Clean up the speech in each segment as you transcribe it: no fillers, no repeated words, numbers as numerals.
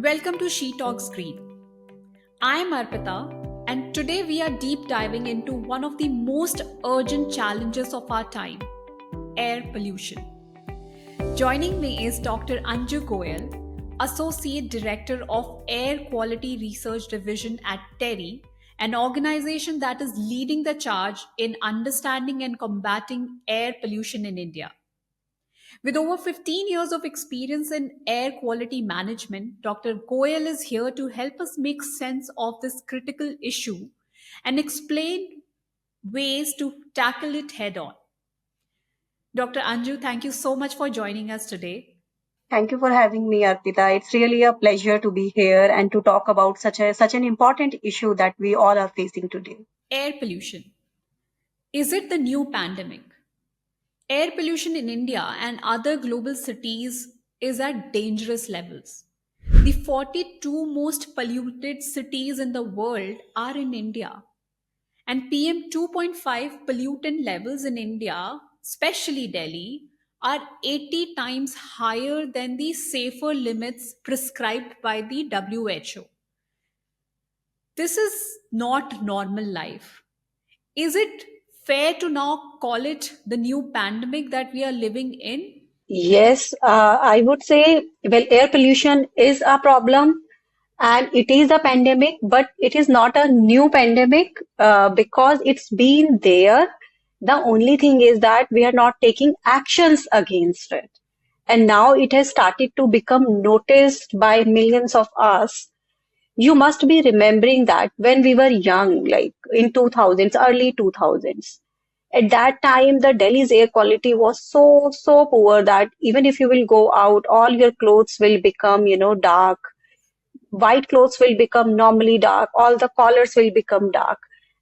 Welcome to She Talks Green. I'm Arpita, and today we are deep diving into one of the most urgent challenges of our time: air pollution. Joining me is Dr. Anju Goyal, Associate Director of Air Quality Research Division at TERI, an organization that is leading the charge in understanding and combating air pollution in India. With over 15 years of experience in air quality management, Dr. Goyal is here to help us make sense of this critical issue and explain ways to tackle it head on. Dr. Anju, thank you so much for joining us today. Thank you for having me, Arpita. It's really a pleasure to be here and to talk about such an important issue that we all are facing today. Air pollution. Is it the new pandemic? Air pollution in India and other global cities is at dangerous levels. The 42 most polluted cities in the world are in India. And PM 2.5 pollutant levels in India, especially Delhi, are 80 times higher than the safer limits prescribed by the WHO. This is not normal life. Is it fair to now call it the new pandemic that we are living in? Yes, I would say, well, air pollution is a problem and it is a pandemic, but it is not a new pandemic because it's been there. The only thing is that we are not taking actions against it. And now it has started to become noticed by millions of us. You must be remembering that when we were young, like in 2000s, early 2000s, at that time, the Delhi's air quality was so poor that even if you will go out, all your clothes will become, dark. White clothes will become normally dark. All the collars will become dark.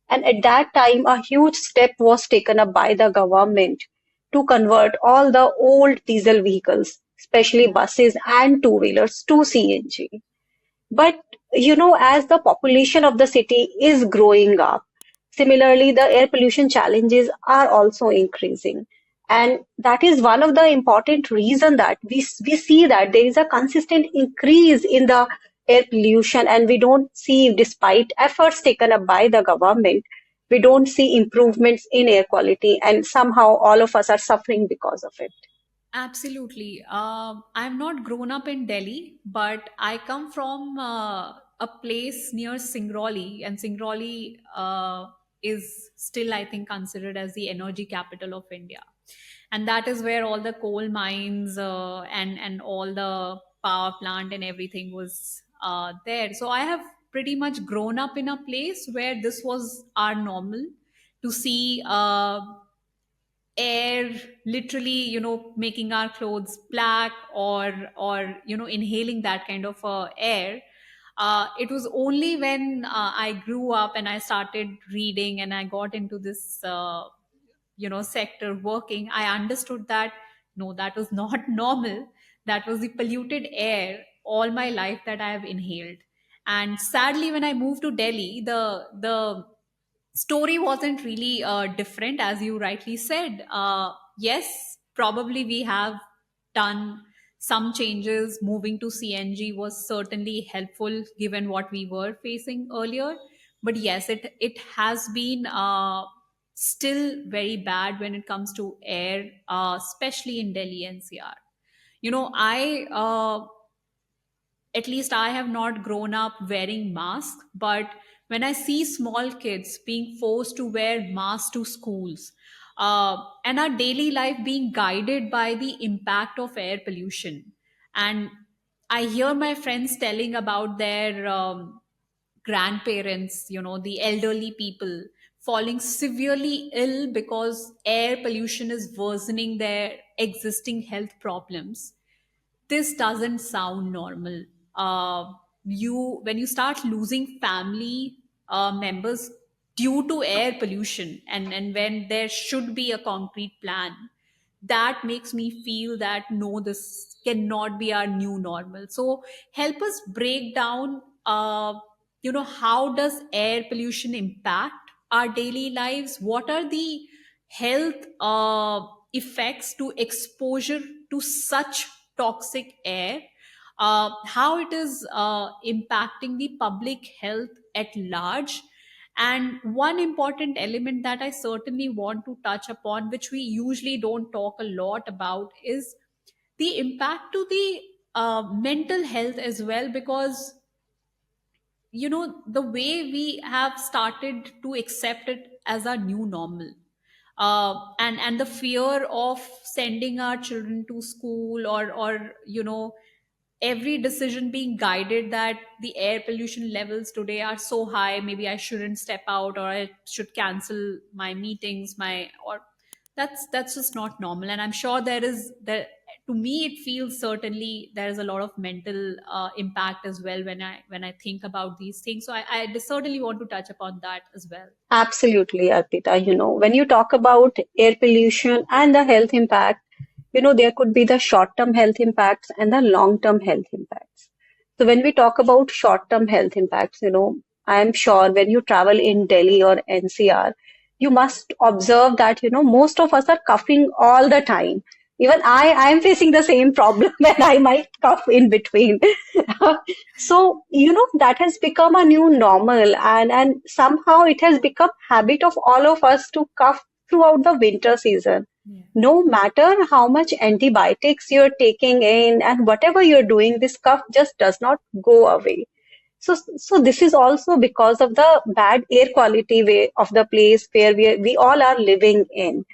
And at that time, a huge step was taken up by the government to convert all the old diesel vehicles, especially buses and two-wheelers, to CNG. But as the population of the city is growing up, similarly, the air pollution challenges are also increasing. And that is one of the important reason that we see that there is a consistent increase in the air pollution, and we don't see, despite efforts taken up by the government, we don't see improvements in air quality, and somehow all of us are suffering because of it. Absolutely. I've not grown up in Delhi, but I come from a place near Singrauli, and Singrauli is still, I think, considered as the energy capital of India. And that is where all the coal mines and all the power plant and everything was there. So I have pretty much grown up in a place where this was our normal to see. Air literally making our clothes black or inhaling that kind of air. It was only when I grew up and I started reading and I got into this sector working, I understood that no, that was not normal. That was the polluted air all my life that I have inhaled. And sadly, when I moved to Delhi, the story wasn't really different, as you rightly said. Yes, probably we have done some changes. Moving to CNG was certainly helpful given what we were facing earlier. But yes, it has been still very bad when it comes to air, especially in Delhi NCR. I at least I have not grown up wearing masks, but when I see small kids being forced to wear masks to schools, and our daily life being guided by the impact of air pollution, and I hear my friends telling about their grandparents, the elderly people falling severely ill because air pollution is worsening their existing health problems. This doesn't sound normal. You When you start losing family members due to air pollution, and when there should be a concrete plan, that makes me feel that no, this cannot be our new normal. So help us break down, how does air pollution impact our daily lives? What are the health effects to exposure to such toxic air? how it is impacting the public health at large. And one important element that I certainly want to touch upon, which we usually don't talk a lot about, is the impact to the mental health as well. Because the way we have started to accept it as our new normal, and the fear of sending our children to school, or every decision being guided that the air pollution levels today are so high, maybe I shouldn't step out, or I should cancel my meetings, my or that's just not normal. And I'm sure there, to me it feels, certainly there is a lot of mental impact as well when I think about these things. So I certainly want to touch upon that as well. Absolutely, Arpita. When you talk about air pollution and the health impact, there could be the short-term health impacts and the long-term health impacts. So when we talk about short-term health impacts, I am sure when you travel in Delhi or NCR, you must observe that, most of us are coughing all the time. Even I am facing the same problem and I might cough in between. So, that has become a new normal, and somehow it has become habit of all of us to cough throughout the winter season. Yeah. No matter how much antibiotics you're taking in and whatever you're doing, this cough just does not go away. So this is also because of the bad air quality way of the place where we all are living in.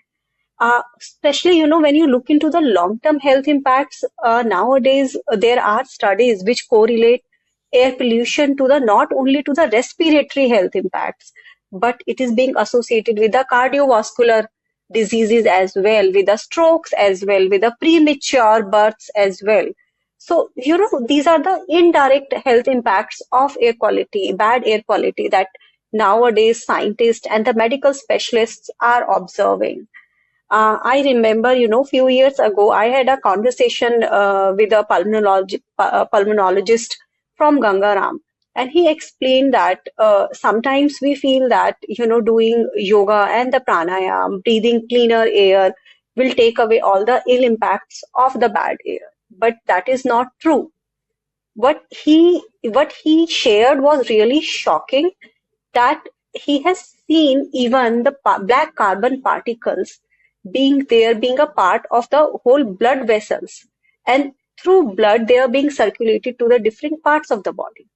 Especially, when you look into the long-term health impacts, nowadays there are studies which correlate air pollution to the not only to the respiratory health impacts, but it is being associated with the cardiovascular diseases as well, with the strokes as well, with the premature births as well. So, these are the indirect health impacts of air quality, bad air quality that nowadays scientists and the medical specialists are observing. I remember, few years ago, I had a conversation with a pulmonologist from Gangaram, and he explained that sometimes we feel that, doing yoga and the pranayam, breathing cleaner air, will take away all the ill impacts of the bad air. But that is not true. What he shared was really shocking, that he has seen even the black carbon particles being a part of the whole blood vessels, and through blood they are being circulated to the different parts of the body,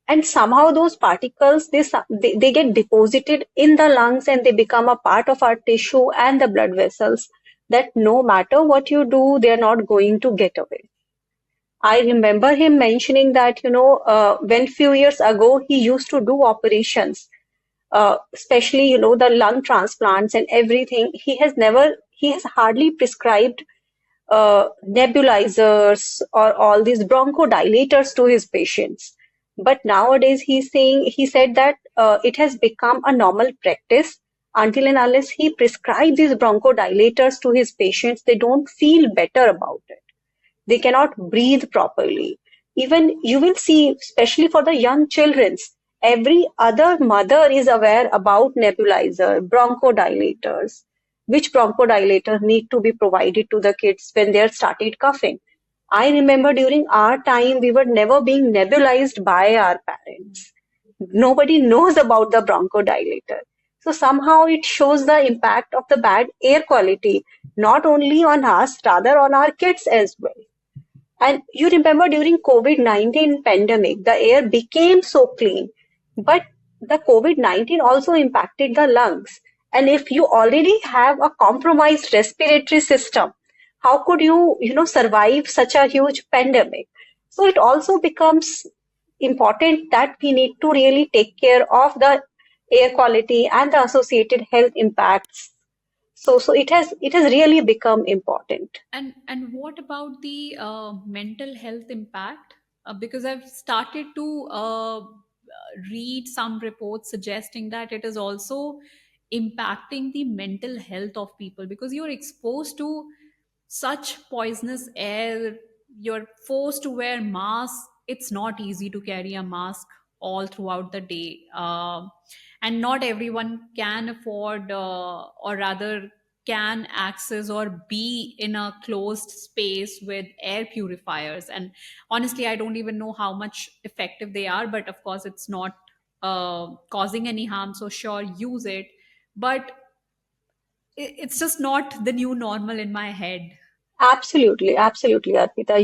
and somehow those particles they get deposited in the lungs and they become a part of our tissue and the blood vessels, that no matter what you do, they are not going to get away. I remember him mentioning that, when few years ago he used to do operations, especially, the lung transplants and everything. He has hardly prescribed nebulizers or all these bronchodilators to his patients. But nowadays he said that it has become a normal practice. Until and unless he prescribes these bronchodilators to his patients, they don't feel better about it. They cannot breathe properly. Even you will see, especially for the young children, every other mother is aware about nebulizer, bronchodilators, which bronchodilator need to be provided to the kids when they are started coughing. I remember during our time, we were never being nebulized by our parents. Nobody knows about the bronchodilator. So somehow it shows the impact of the bad air quality, not only on us, rather on our kids as well. And you remember during COVID-19 pandemic, the air became so clean, but the COVID-19 also impacted the lungs. And if you already have a compromised respiratory system, how could survive such a huge pandemic? So it also becomes important that we need to really take care of the air quality and the associated health impacts. So it has really become important. And what about the mental health impact? Because I've started to read some reports suggesting that it is also impacting the mental health of people, because you're exposed to such poisonous air, you're forced to wear masks. It's not easy to carry a mask all throughout the day, and not everyone can afford, or rather can access or be in a closed space with air purifiers. And honestly, I don't even know how much effective they are, but of course, it's not causing any harm. So, sure, use it. But it's just not the new normal in my head. Absolutely, absolutely, Arpita.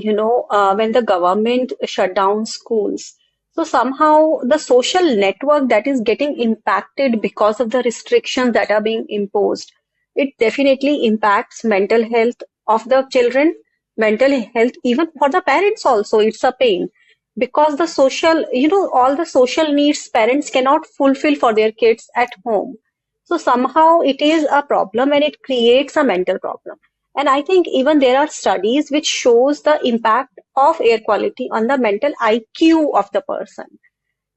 When the government shut down schools, so somehow the social network that is getting impacted because of the restrictions that are being imposed, it definitely impacts mental health of the children, mental health even for the parents also. It's a pain because all the social needs parents cannot fulfill for their kids at home. So somehow it is a problem and it creates a mental problem. And I think even there are studies which shows the impact of air quality on the mental IQ of the person.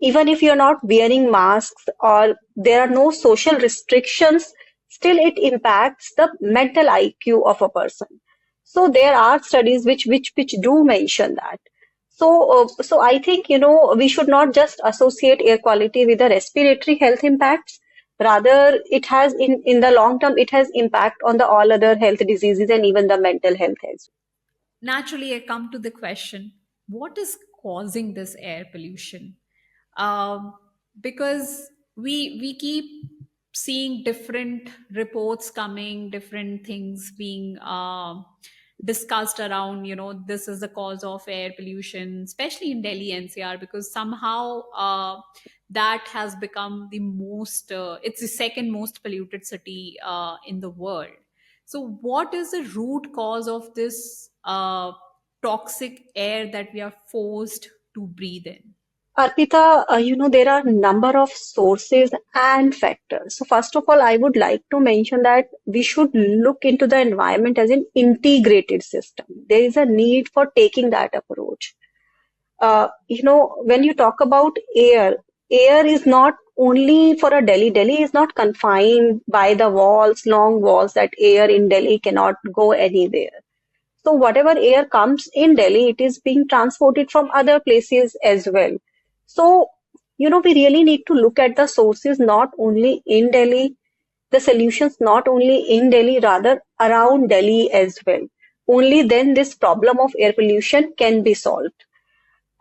Even if you're not wearing masks or there are no social restrictions, still it impacts the mental IQ of a person. So there are studies which do mention that. So I think we should not just associate air quality with the respiratory health impacts. Rather, it has in the long term it has impact on the all other health diseases and even the mental health as Naturally, I come to the question, what is causing this air pollution? Because we keep seeing different reports coming, different things being discussed around, this is the cause of air pollution, especially in Delhi NCR, because somehow that has become the most, it's the second most polluted city in the world. So, what is the root cause of this toxic air that we are forced to breathe in? Arpita, there are number of sources and factors. So first of all, I would like to mention that we should look into the environment as an integrated system. There is a need for taking that approach. When you talk about air, air is not only for a Delhi. Delhi is not confined by the walls, long walls that air in Delhi cannot go anywhere. So whatever air comes in Delhi, it is being transported from other places as well. So, we really need to look at the sources not only in Delhi, the solutions not only in Delhi, rather around Delhi as well. Only then this problem of air pollution can be solved.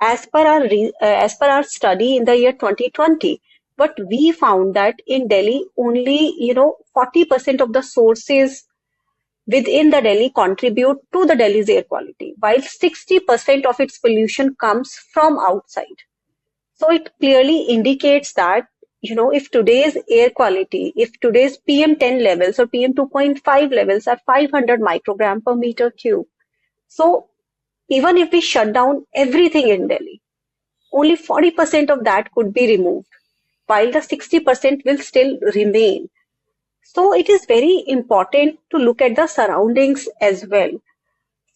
As per our study in the year 2020, but we found that in Delhi, only 40% of the sources within the Delhi contribute to the Delhi's air quality, while 60% of its pollution comes from outside. So it clearly indicates that, if today's air quality, if today's PM10 levels or PM2.5 levels are 500 microgram per meter cube, so even if we shut down everything in Delhi, only 40% of that could be removed, while the 60% will still remain. So it is very important to look at the surroundings as well.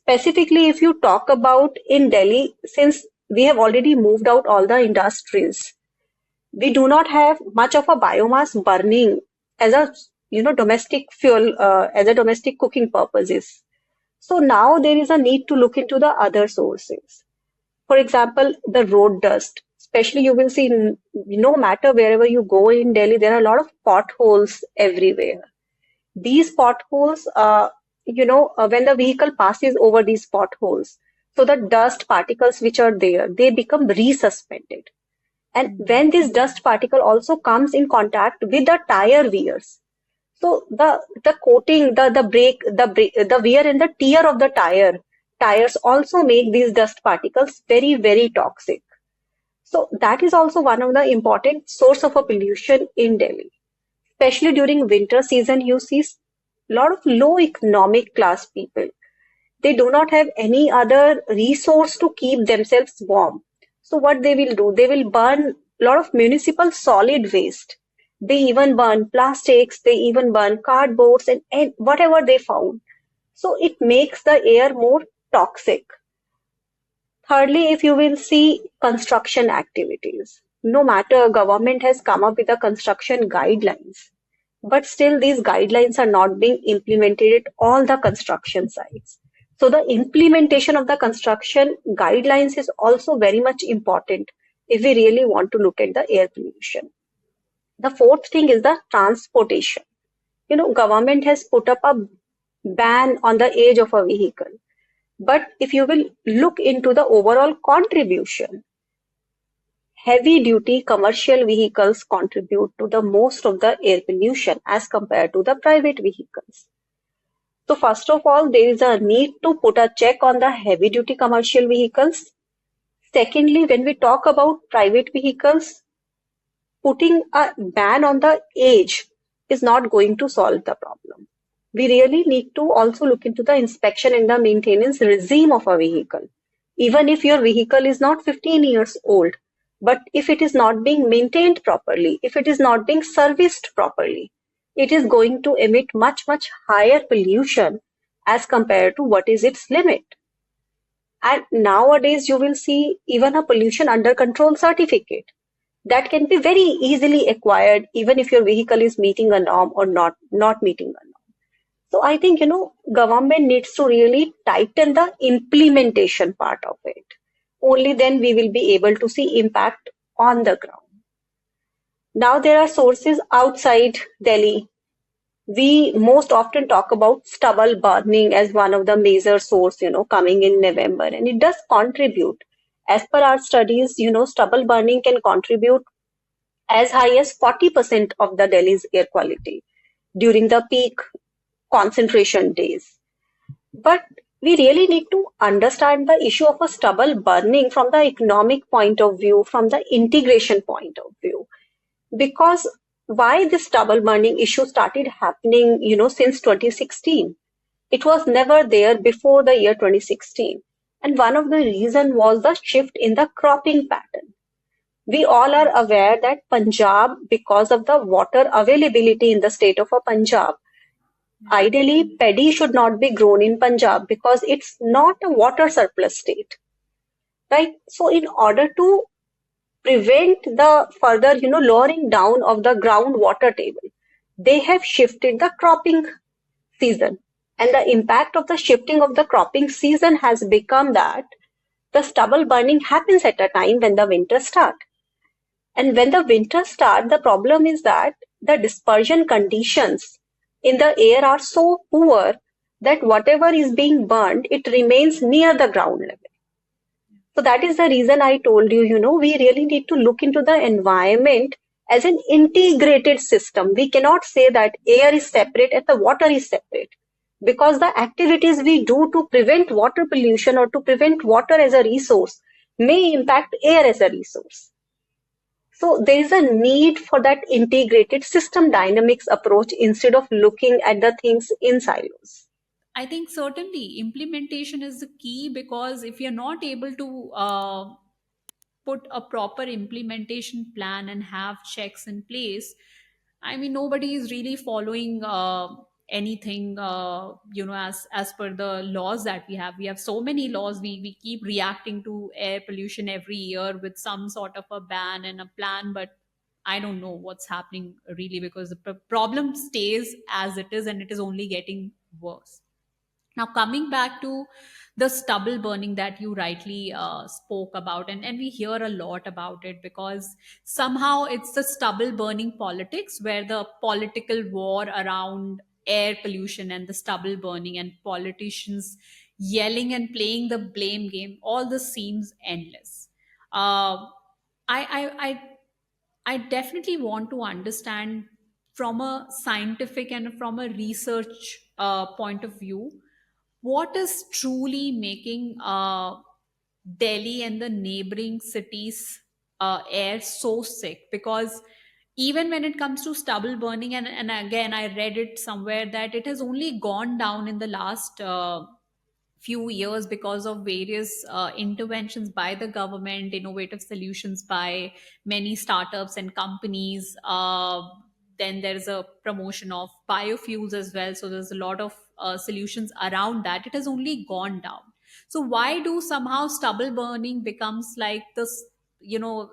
Specifically, if you talk about in Delhi, since we have already moved out all the industries, we do not have much of a biomass burning as a domestic fuel as a domestic cooking purposes. So now there is a need to look into the other sources. For example, the road dust. Especially, you will see no matter wherever you go in Delhi, there are a lot of potholes everywhere. These potholes, when the vehicle passes over these potholes, so the dust particles which are there, they become resuspended. And when this dust particle also comes in contact with the tire wears, so the coating, the brake, the wear and the tear of the tires also make these dust particles very, very toxic. So that is also one of the important source of a pollution in Delhi. Especially during winter season, you see a lot of low economic class people. They do not have any other resource to keep themselves warm. So what they will do, they will burn a lot of municipal solid waste. They even burn plastics, they even burn cardboards and whatever they found. So it makes the air more toxic. Thirdly, if you will see construction activities, no matter government has come up with the construction guidelines, but still these guidelines are not being implemented at all the construction sites. So the implementation of the construction guidelines is also very much important if we really want to look at the air pollution. The fourth thing is the transportation. government has put up a ban on the age of a vehicle. But if you will look into the overall contribution, heavy duty commercial vehicles contribute to the most of the air pollution as compared to the private vehicles. So first of all, there is a need to put a check on the heavy duty commercial vehicles. Secondly, when we talk about private vehicles, putting a ban on the age is not going to solve the problem. We really need to also look into the inspection and the maintenance regime of a vehicle. Even if your vehicle is not 15 years old, but if it is not being maintained properly, if it is not being serviced properly, it is going to emit much, much higher pollution as compared to what is its limit. And nowadays, you will see even a pollution under control certificate that can be very easily acquired even if your vehicle is meeting a norm or not meeting a norm. So I think government needs to really tighten the implementation part of it. Only then we will be able to see impact on the ground. Now there are sources outside Delhi. We most often talk about stubble burning as one of the major source, coming in November, and it does contribute. As per our studies, stubble burning can contribute as high as 40% of the Delhi's air quality during the peak concentration days. But we really need to understand the issue of a stubble burning from the economic point of view, from the integration point of view. Because why this stubble burning issue started happening, since 2016. It was never there before the year 2016. And one of the reason was the shift in the cropping pattern. We all are aware that Punjab, because of the water availability in the state of a Punjab, ideally paddy should not be grown in Punjab because it's not a water surplus state, right? So in order to prevent the further, lowering down of the groundwater table, they have shifted the cropping season. And the impact of the shifting of the cropping season has become that the stubble burning happens at a time when the winter starts. And when the winter starts, the problem is that the dispersion conditions in the air are so poor that whatever is being burned, it remains near the ground level. So that is the reason I told you, we really need to look into the environment as an integrated system. We cannot say that air is separate and the water is separate because the activities we do to prevent water pollution or to prevent water as a resource may impact air as a resource. So there is a need for that integrated system dynamics approach instead of looking at the things in silos. I think certainly implementation is the key, because if you're not able to put a proper implementation plan and have checks in place, I mean, nobody is really following anything, as per the laws that we have. We have so many laws. We keep reacting to air pollution every year with some sort of a ban and a plan, but I don't know what's happening really, because the problem stays as it is and it is only getting worse. Now, coming back to the stubble burning that you rightly spoke about, and we hear a lot about it, because somehow it's the stubble burning politics, where the political war around air pollution and the stubble burning and politicians yelling and playing the blame game, all this seems endless. Uh, I definitely want to understand from a scientific and from a research point of view, what is truly making Delhi and the neighboring cities air so sick? Because even when it comes to stubble burning, and again, I read it somewhere that it has only gone down in the last few years because of various interventions by the government, innovative solutions by many startups and companies. Then there's a promotion of biofuels as well. So there's a lot of solutions around that. It has only gone down. So why do somehow stubble burning becomes like this,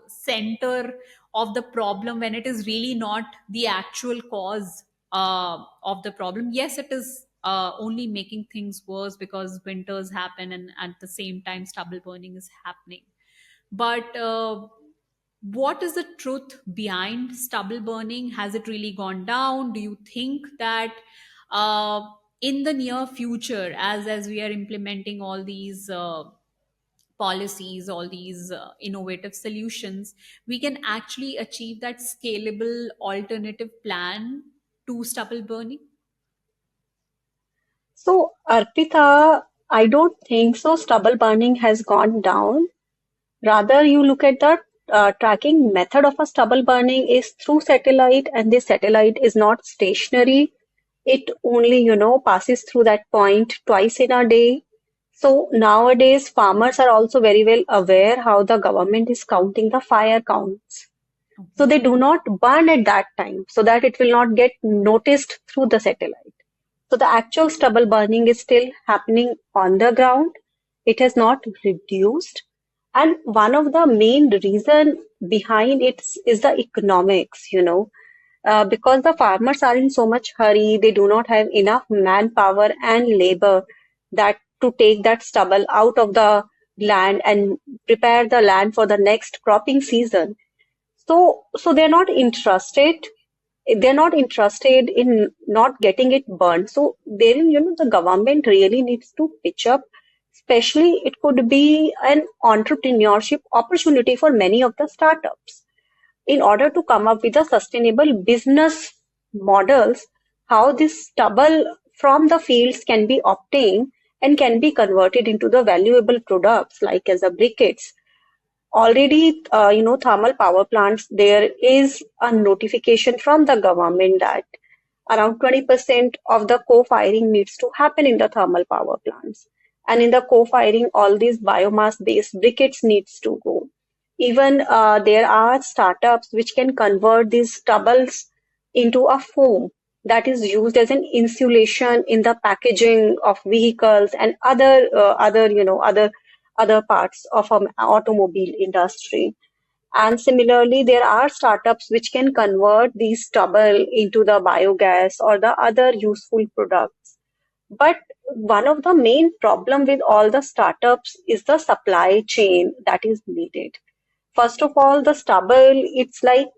center of the problem, when it is really not the actual cause of the problem? Yes, it is only making things worse because winters happen and at the same time stubble burning is happening. But What is the truth behind stubble burning? Has it really gone down? Do you think that uh, in the near future, as we are implementing all these policies, all these innovative solutions, we can actually achieve that scalable alternative plan to stubble burning? So, Arpita, I don't think so. Stubble burning has gone down. Rather, you look at the tracking method of a stubble burning is through satellite, and the satellite is not stationary. It only, passes through that point twice in a day. So nowadays, farmers are also very well aware how the government is counting the fire counts. So Okay. they do not burn at that time so that it will not get noticed through the satellite. So the actual stubble burning is still happening on the ground. It has not reduced. And one of the main reason behind it is the economics, because the farmers are in so much hurry, they do not have enough manpower and labor that to take that stubble out of the land and prepare the land for the next cropping season. So they're not interested. They're not interested in not getting it burned. So therein, the government really needs to pitch up. Especially, it could be an entrepreneurship opportunity for many of the startups in order to come up with a sustainable business models, how this stubble from the fields can be obtained and can be converted into the valuable products like as a briquettes. Already, thermal power plants, there is a notification from the government that around 20% of the co-firing needs to happen in the thermal power plants. And in the co-firing, all these biomass-based briquettes needs to go. Even there are startups which can convert these stubbles into a foam that is used as an insulation in the packaging of vehicles and other parts of an automobile industry. And similarly, there are startups which can convert these stubble into the biogas or the other useful products. But one of the main problem with all the startups is the supply chain that is needed. First of all, the stubble, it's like,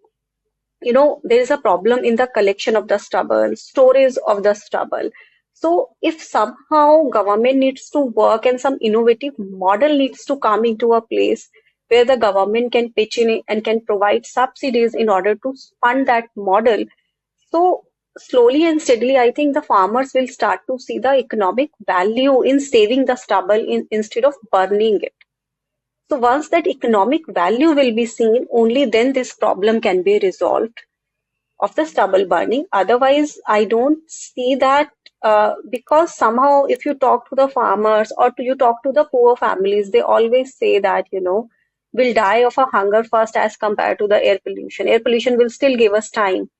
there is a problem in the collection of the stubble, storage of the stubble. So if somehow government needs to work and some innovative model needs to come into a place where the government can pitch in and can provide subsidies in order to fund that model. So slowly and steadily, I think the farmers will start to see the economic value in saving the stubble instead of burning it. So once that economic value will be seen, only then this problem can be resolved of the stubble burning. Otherwise, I don't see that because somehow if you talk to the farmers or you talk to the poor families, they always say that, we'll die of a hunger first as compared to the air pollution. Air pollution will still give us time,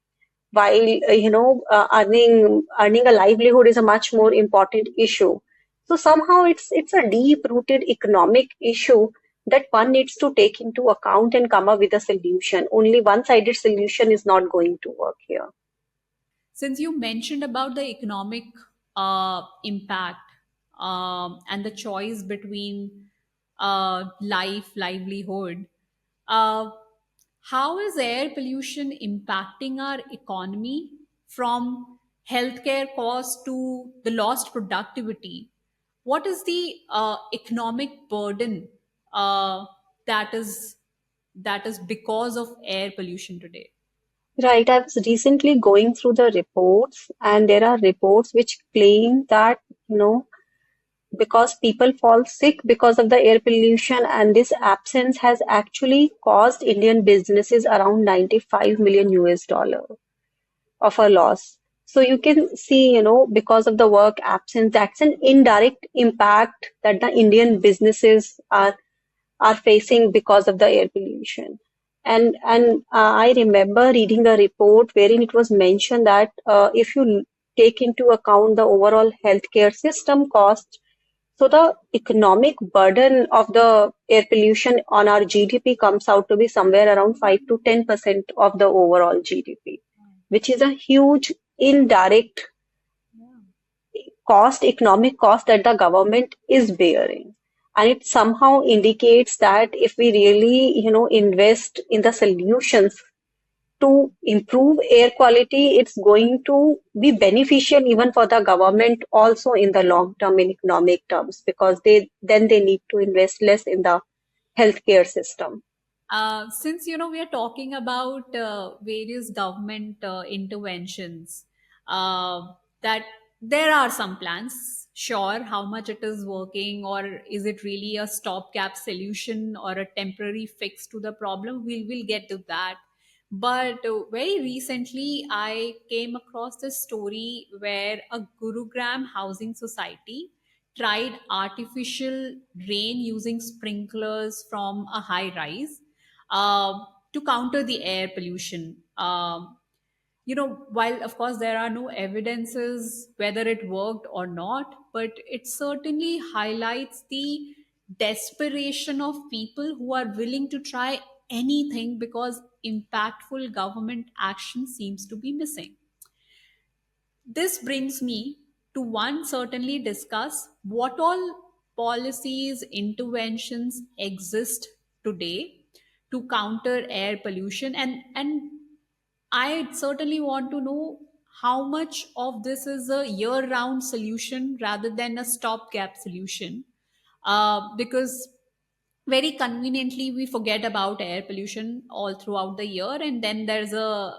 while earning a livelihood is a much more important issue. So somehow it's a deep rooted economic issue that one needs to take into account and come up with a solution. Only one sided solution is not going to work here. Since you mentioned about the economic impact and the choice between livelihood, uh, how is air pollution impacting our economy from healthcare costs to the lost productivity? What is the economic burden uh, that is that is because of air pollution today? Right, I was recently going through the reports, and there are reports which claim that, you know, because people fall sick because of the air pollution, and this absence has actually caused Indian businesses around 95 million US dollar of a loss. So you can see, because of the work absence, that's an indirect impact that the Indian businesses are facing because of the air pollution. And I remember reading a report wherein it was mentioned that if you take into account the overall healthcare system cost, so the economic burden of the air pollution on our GDP comes out to be somewhere around 5 to 10% of the overall GDP, which is a huge indirect Yeah. economic cost that the government is bearing. And it somehow indicates that if we really, invest in the solutions to improve air quality, it's going to be beneficial even for the government also in the long term in economic terms, because they need to invest less in the healthcare system. Since we are talking about various government interventions, that there are some plans. Sure, how much it is working, or is it really a stopgap solution or a temporary fix to the problem? We'll get to that. But very recently, I came across this story where a Gurugram housing society tried artificial rain using sprinklers from a high rise uh, to counter the air pollution. While of course there are no evidences whether it worked or not, but it certainly highlights the desperation of people who are willing to try anything because impactful government action seems to be missing. This brings me to one certainly discuss what all policies, interventions exist today to counter air pollution, and I certainly want to know how much of this is a year round solution rather than a stopgap solution. Because very conveniently we forget about air pollution all throughout the year, and then there's a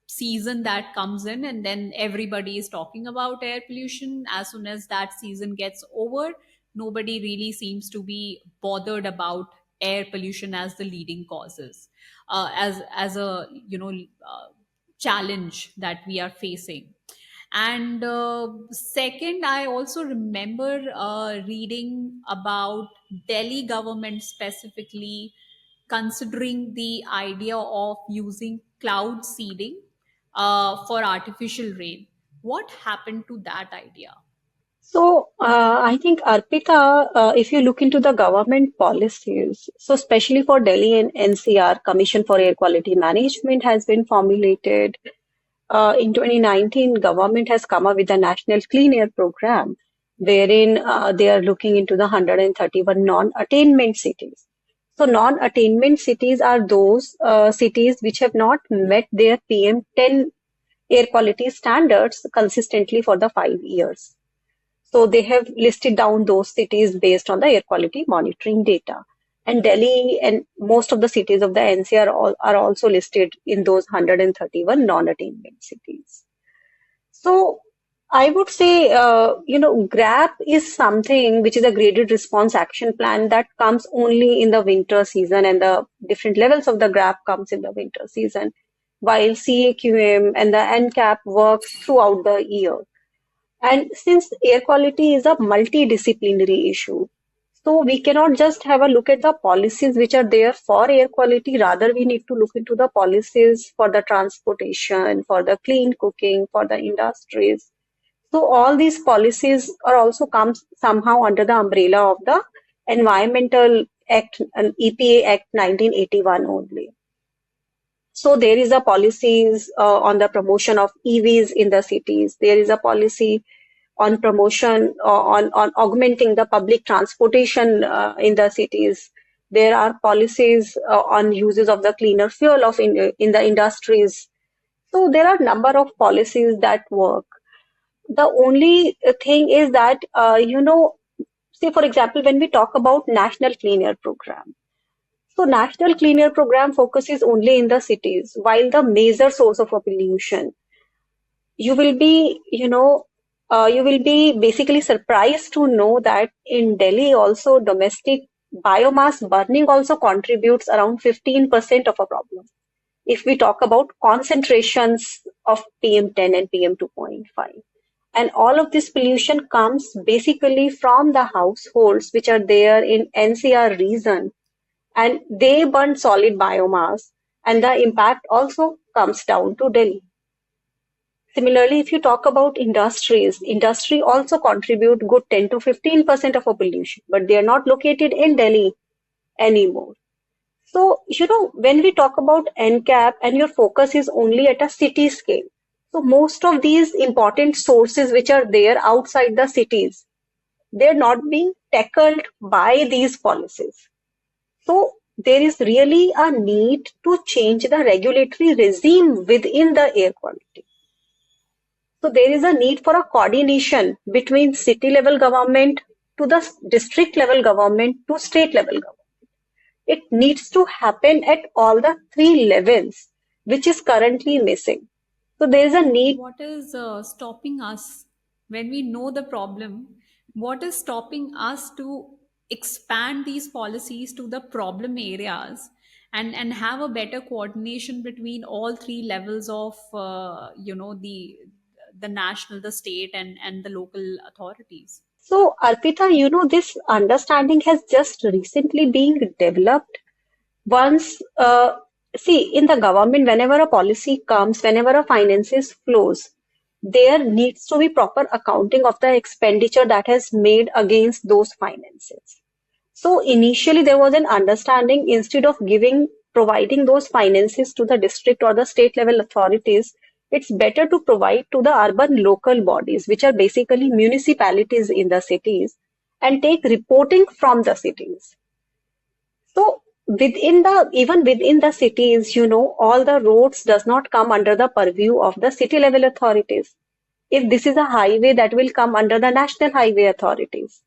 season that comes in, and then everybody is talking about air pollution. As soon as that season gets over, nobody really seems to be bothered about air pollution as the leading causes, as a challenge that we are facing. And second, I also remember reading about Delhi government specifically considering the idea of using cloud seeding for artificial rain. What happened to that idea? So, I think, Arpita, if you look into the government policies, so especially for Delhi and NCR, Commission for Air Quality Management has been formulated. In 2019, government has come up with a national clean air program, wherein they are looking into the 131 non-attainment cities. So, non-attainment cities are those cities which have not met their PM10 air quality standards consistently for the 5 years. So they have listed down those cities based on the air quality monitoring data. And Delhi and most of the cities of the NCR are also listed in those 131 non-attainment cities. So I would say, GRAP is something which is a graded response action plan that comes only in the winter season, and the different levels of the GRAP comes in the winter season, while CAQM and the NCAP works throughout the year. And since air quality is a multidisciplinary issue, so we cannot just have a look at the policies which are there for air quality. Rather, we need to look into the policies for the transportation, for the clean cooking, for the industries. So all these policies are also comes somehow under the umbrella of the Environmental Act and EPA Act 1981 only. So there is a policies on the promotion of EVs in the cities. There is a policy on promotion on augmenting the public transportation in the cities. There are policies on uses of the cleaner fuel in the industries. So there are number of policies that work. The only thing is that say for example, when we talk about National Clean Air Program. So National Clean Air Program focuses only in the cities, while the major source of pollution, you will be, you will be basically surprised to know that in Delhi also domestic biomass burning also contributes around 15% of a problem. If we talk about concentrations of PM10 and PM2.5. And all of this pollution comes basically from the households which are there in NCR region, and they burn solid biomass, and the impact also comes down to Delhi. Similarly, if you talk about industries, industry also contribute good 10 to 15% of our pollution, but they are not located in Delhi anymore. So, when we talk about NCAP and your focus is only at a city scale, so most of these important sources which are there outside the cities, they're not being tackled by these policies. So there is really a need to change the regulatory regime within the air quality. So there is a need for a coordination between city level government to the district level government to state level government. It needs to happen at all the three levels, which is currently missing. So there is a need. What is stopping us when we know the problem? What is stopping us to expand these policies to the problem areas and have a better coordination between all three levels of the national, the state, and the local authorities? So Arpita, this understanding has just recently been developed. Once, see, in the government, whenever a policy comes, whenever a finances flows, there needs to be proper accounting of the expenditure that has made against those finances. So initially there was an understanding, instead of providing those finances to the district or the state level authorities, it's better to provide to the urban local bodies, which are basically municipalities in the cities, and take reporting from the cities. So even within the cities, all the roads does not come under the purview of the city level authorities. If this is a highway, that will come under the national highway authorities,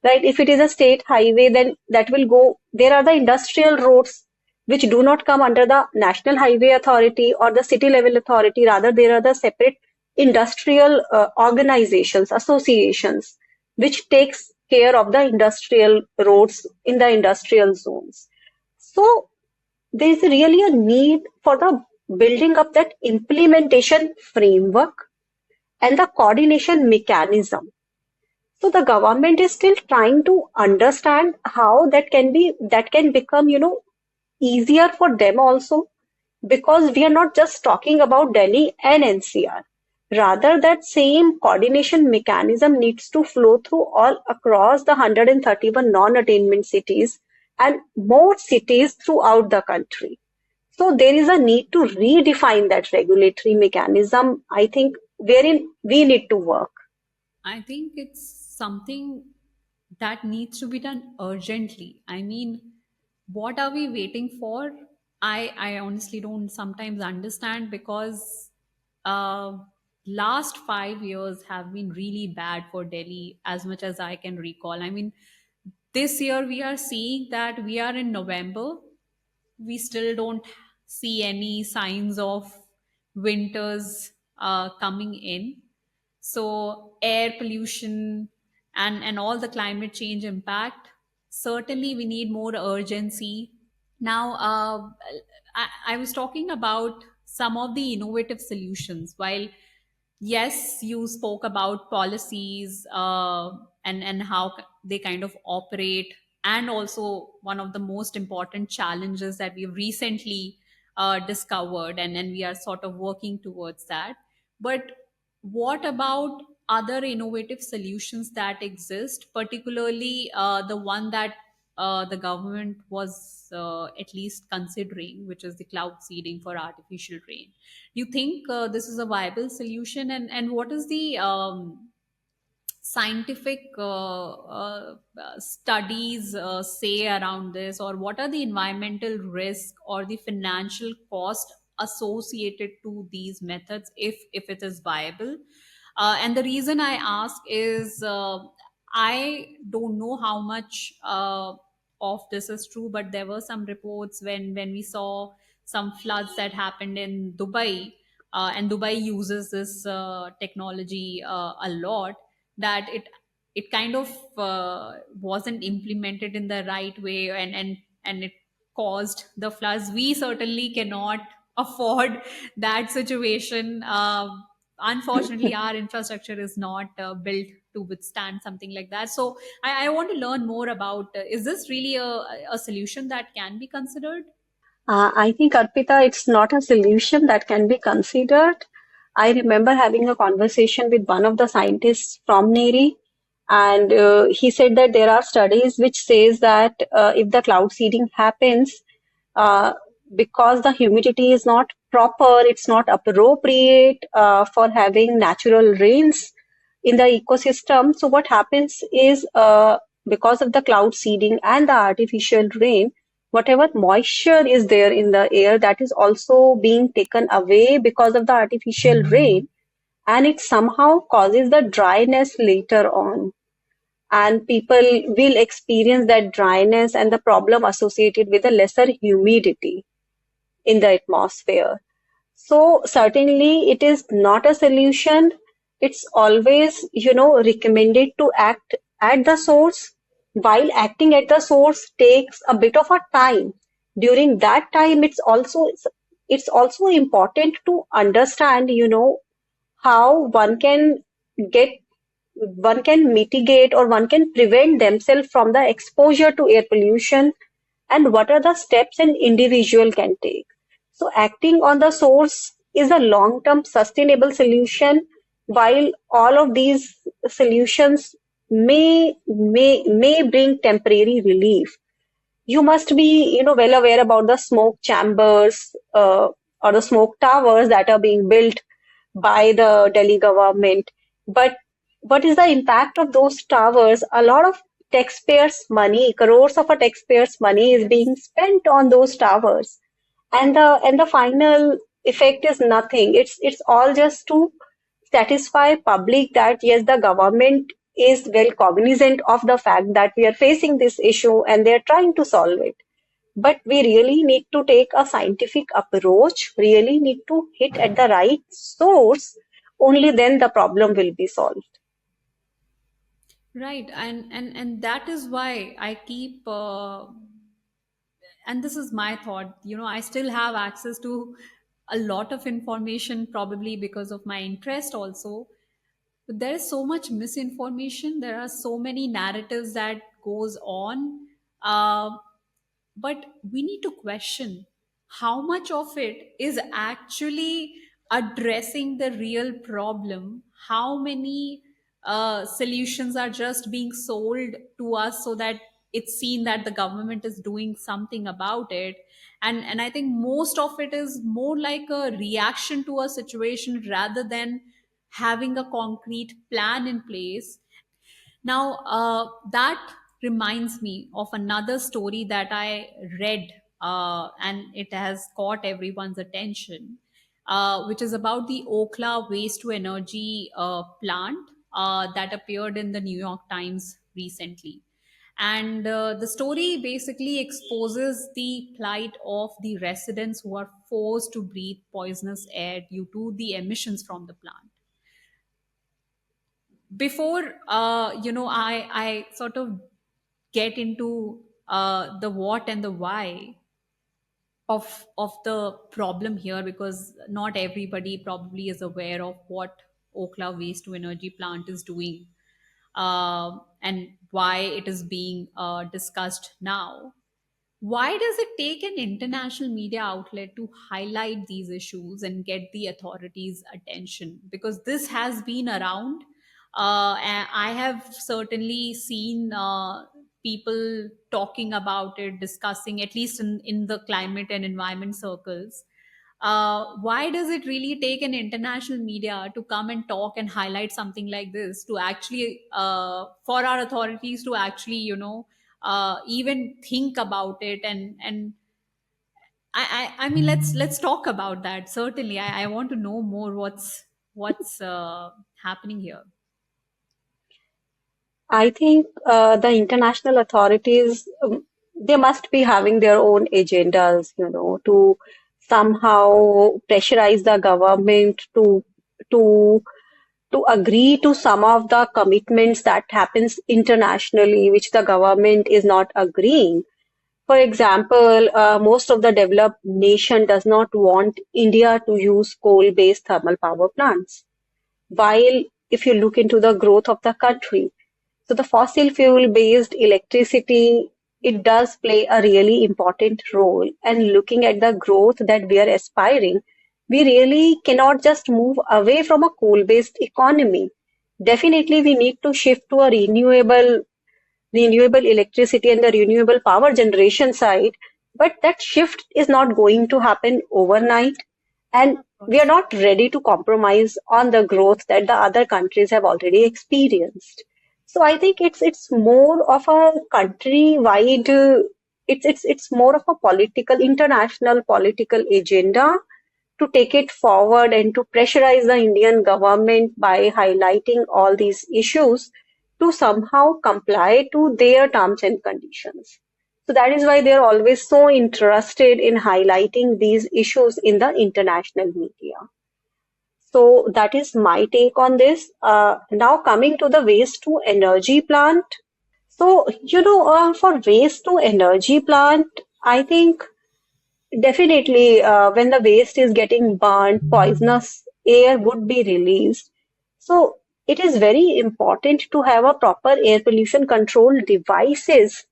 right? If it is a state highway, then that will go. There are the industrial roads which do not come under the National Highway Authority or the city level authority. Rather, there are the separate industrial organizations, associations, which takes care of the industrial roads in the industrial zones. So there is really a need for the building up that implementation framework and the coordination mechanism. So the government is still trying to understand how that can become, easier for them also, because we are not just talking about Delhi and NCR. Rather, that same coordination mechanism needs to flow through all across the 131 non-attainment cities and more cities throughout the country. So there is a need to redefine that regulatory mechanism, I think, wherein we need to work. I think it's something that needs to be done urgently. I mean, what are we waiting for? I honestly don't sometimes understand, because uh, last 5 years have been really bad for Delhi as much as I can recall. I mean, this year we are seeing that we are in November, we still don't see any signs of winters coming in. So air pollution and all the climate change impact, certainly we need more urgency. Now, I was talking about some of the innovative solutions. While yes, you spoke about policies and how they kind of operate, and also one of the most important challenges that we've recently discovered, and we are sort of working towards that. But what about other innovative solutions that exist, particularly the one that the government was at least considering, which is the cloud seeding for artificial rain? Do you think this is a viable solution, and what is the scientific studies say around this, or what are the environmental risk or the financial cost associated to these methods, if it is viable? And the reason I ask is, I don't know how much of this is true, but there were some reports when we saw some floods that happened in Dubai, and Dubai uses this technology a lot, that it kind of wasn't implemented in the right way, and it caused the floods. We certainly cannot afford that situation. Unfortunately, our infrastructure is not built to withstand something like that. So I want to learn more about, is this really a solution that can be considered? I think, Arpita, it's not a solution that can be considered. I remember having a conversation with one of the scientists from NERI, and he said that there are studies which says that if the cloud seeding happens, uh, because the humidity is not proper, it's not appropriate for having natural rains in the ecosystem. So what happens is because of the cloud seeding and the artificial rain, whatever moisture is there in the air, that is also being taken away because of the artificial rain, and it somehow causes the dryness later on. And people will experience that dryness and the problem associated with the lesser humidity in the atmosphere. So certainly it is not a solution. It's always, recommended to act at the source. While acting at the source takes a bit of a time. During that time, it's also important to understand, how get one can mitigate or one can prevent themselves from the exposure to air pollution, and what are the steps an individual can take. So acting on the source is a long-term sustainable solution, while all of these solutions may bring temporary relief. You must be, well aware about the smoke chambers or the smoke towers that are being built by the Delhi government. But what is the impact of those towers? A lot of taxpayers' money, crores of a taxpayers' money is being Yes. spent on those towers, and the final effect is nothing. It's all just to satisfy public that yes, the government is well cognizant of the fact that we are facing this issue and they are trying to solve it. But we really need to take a scientific approach, really need to hit at the right source. Only then the problem will be solved. Right, and that is why I keep and this is my thought, I still have access to a lot of information, probably because of my interest also. But there is so much misinformation, there are so many narratives that goes on. uh, but we need to question how much of it is actually addressing the real problem, how many solutions are just being sold to us so that it's seen that the government is doing something about it. And I think most of it is more like a reaction to a situation rather than having a concrete plan in place. Now, that reminds me of another story that I read, and it has caught everyone's attention, which is about the Okla waste to energy plant that appeared in the New York Times recently. And the story basically exposes the plight of the residents who are forced to breathe poisonous air due to the emissions from the plant. Before I sort of get into the what and the why of the problem here, because not everybody probably is aware of what Okla waste to energy plant is doing, and why it is being discussed now. Why does it take an international media outlet to highlight these issues and get the authorities' attention? Because this has been around. And I have certainly seen people talking about it, discussing, at least in the climate and environment circles. Why does it really take an international media to come and talk and highlight something like this, to actually, for our authorities to actually, even think about it? And I mean, let's talk about that. Certainly, I want to know more. What's happening here? I think the international authorities, they must be having their own agendas, to somehow pressurize the government to to agree to some of the commitments that happens internationally, which the government is not agreeing. For example, most of the developed nation does not want India to use coal-based thermal power plants. While if you look into the growth of the country, so the fossil fuel based electricity, it does play a really important role. And looking at the growth that we are aspiring, we really cannot just move away from a coal based economy. Definitely, we need to shift to a renewable electricity and the renewable power generation side. But that shift is not going to happen overnight. And Of we are course. not ready to compromise on the growth that the other countries have already experienced. So I think it's more of a country-wide, it's more of a political, international political agenda to take it forward and to pressurize the Indian government by highlighting all these issues to somehow comply to their terms and conditions. So that is why they are always so interested in highlighting these issues in the international media. So that is my take on this. Now coming to the waste to energy plant. So, for waste to energy plant, I think definitely, when the waste is getting burned, poisonous air would be released. So it is very important to have a proper air pollution control devices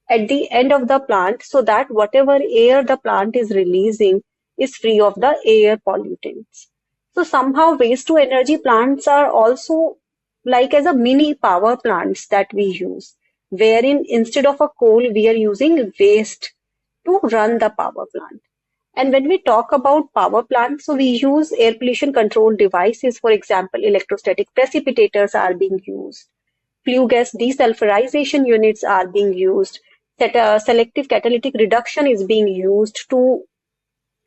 at the end of the plant so that whatever air the plant is releasing is free of the air pollutants. So somehow waste to energy plants are also like as a mini power plants that we use, wherein instead of a coal, we are using waste to run the power plant. And when we talk about power plants, so we use air pollution control devices. For example, electrostatic precipitators are being used. Flue gas desulfurization units are being used. Selective catalytic reduction is being used to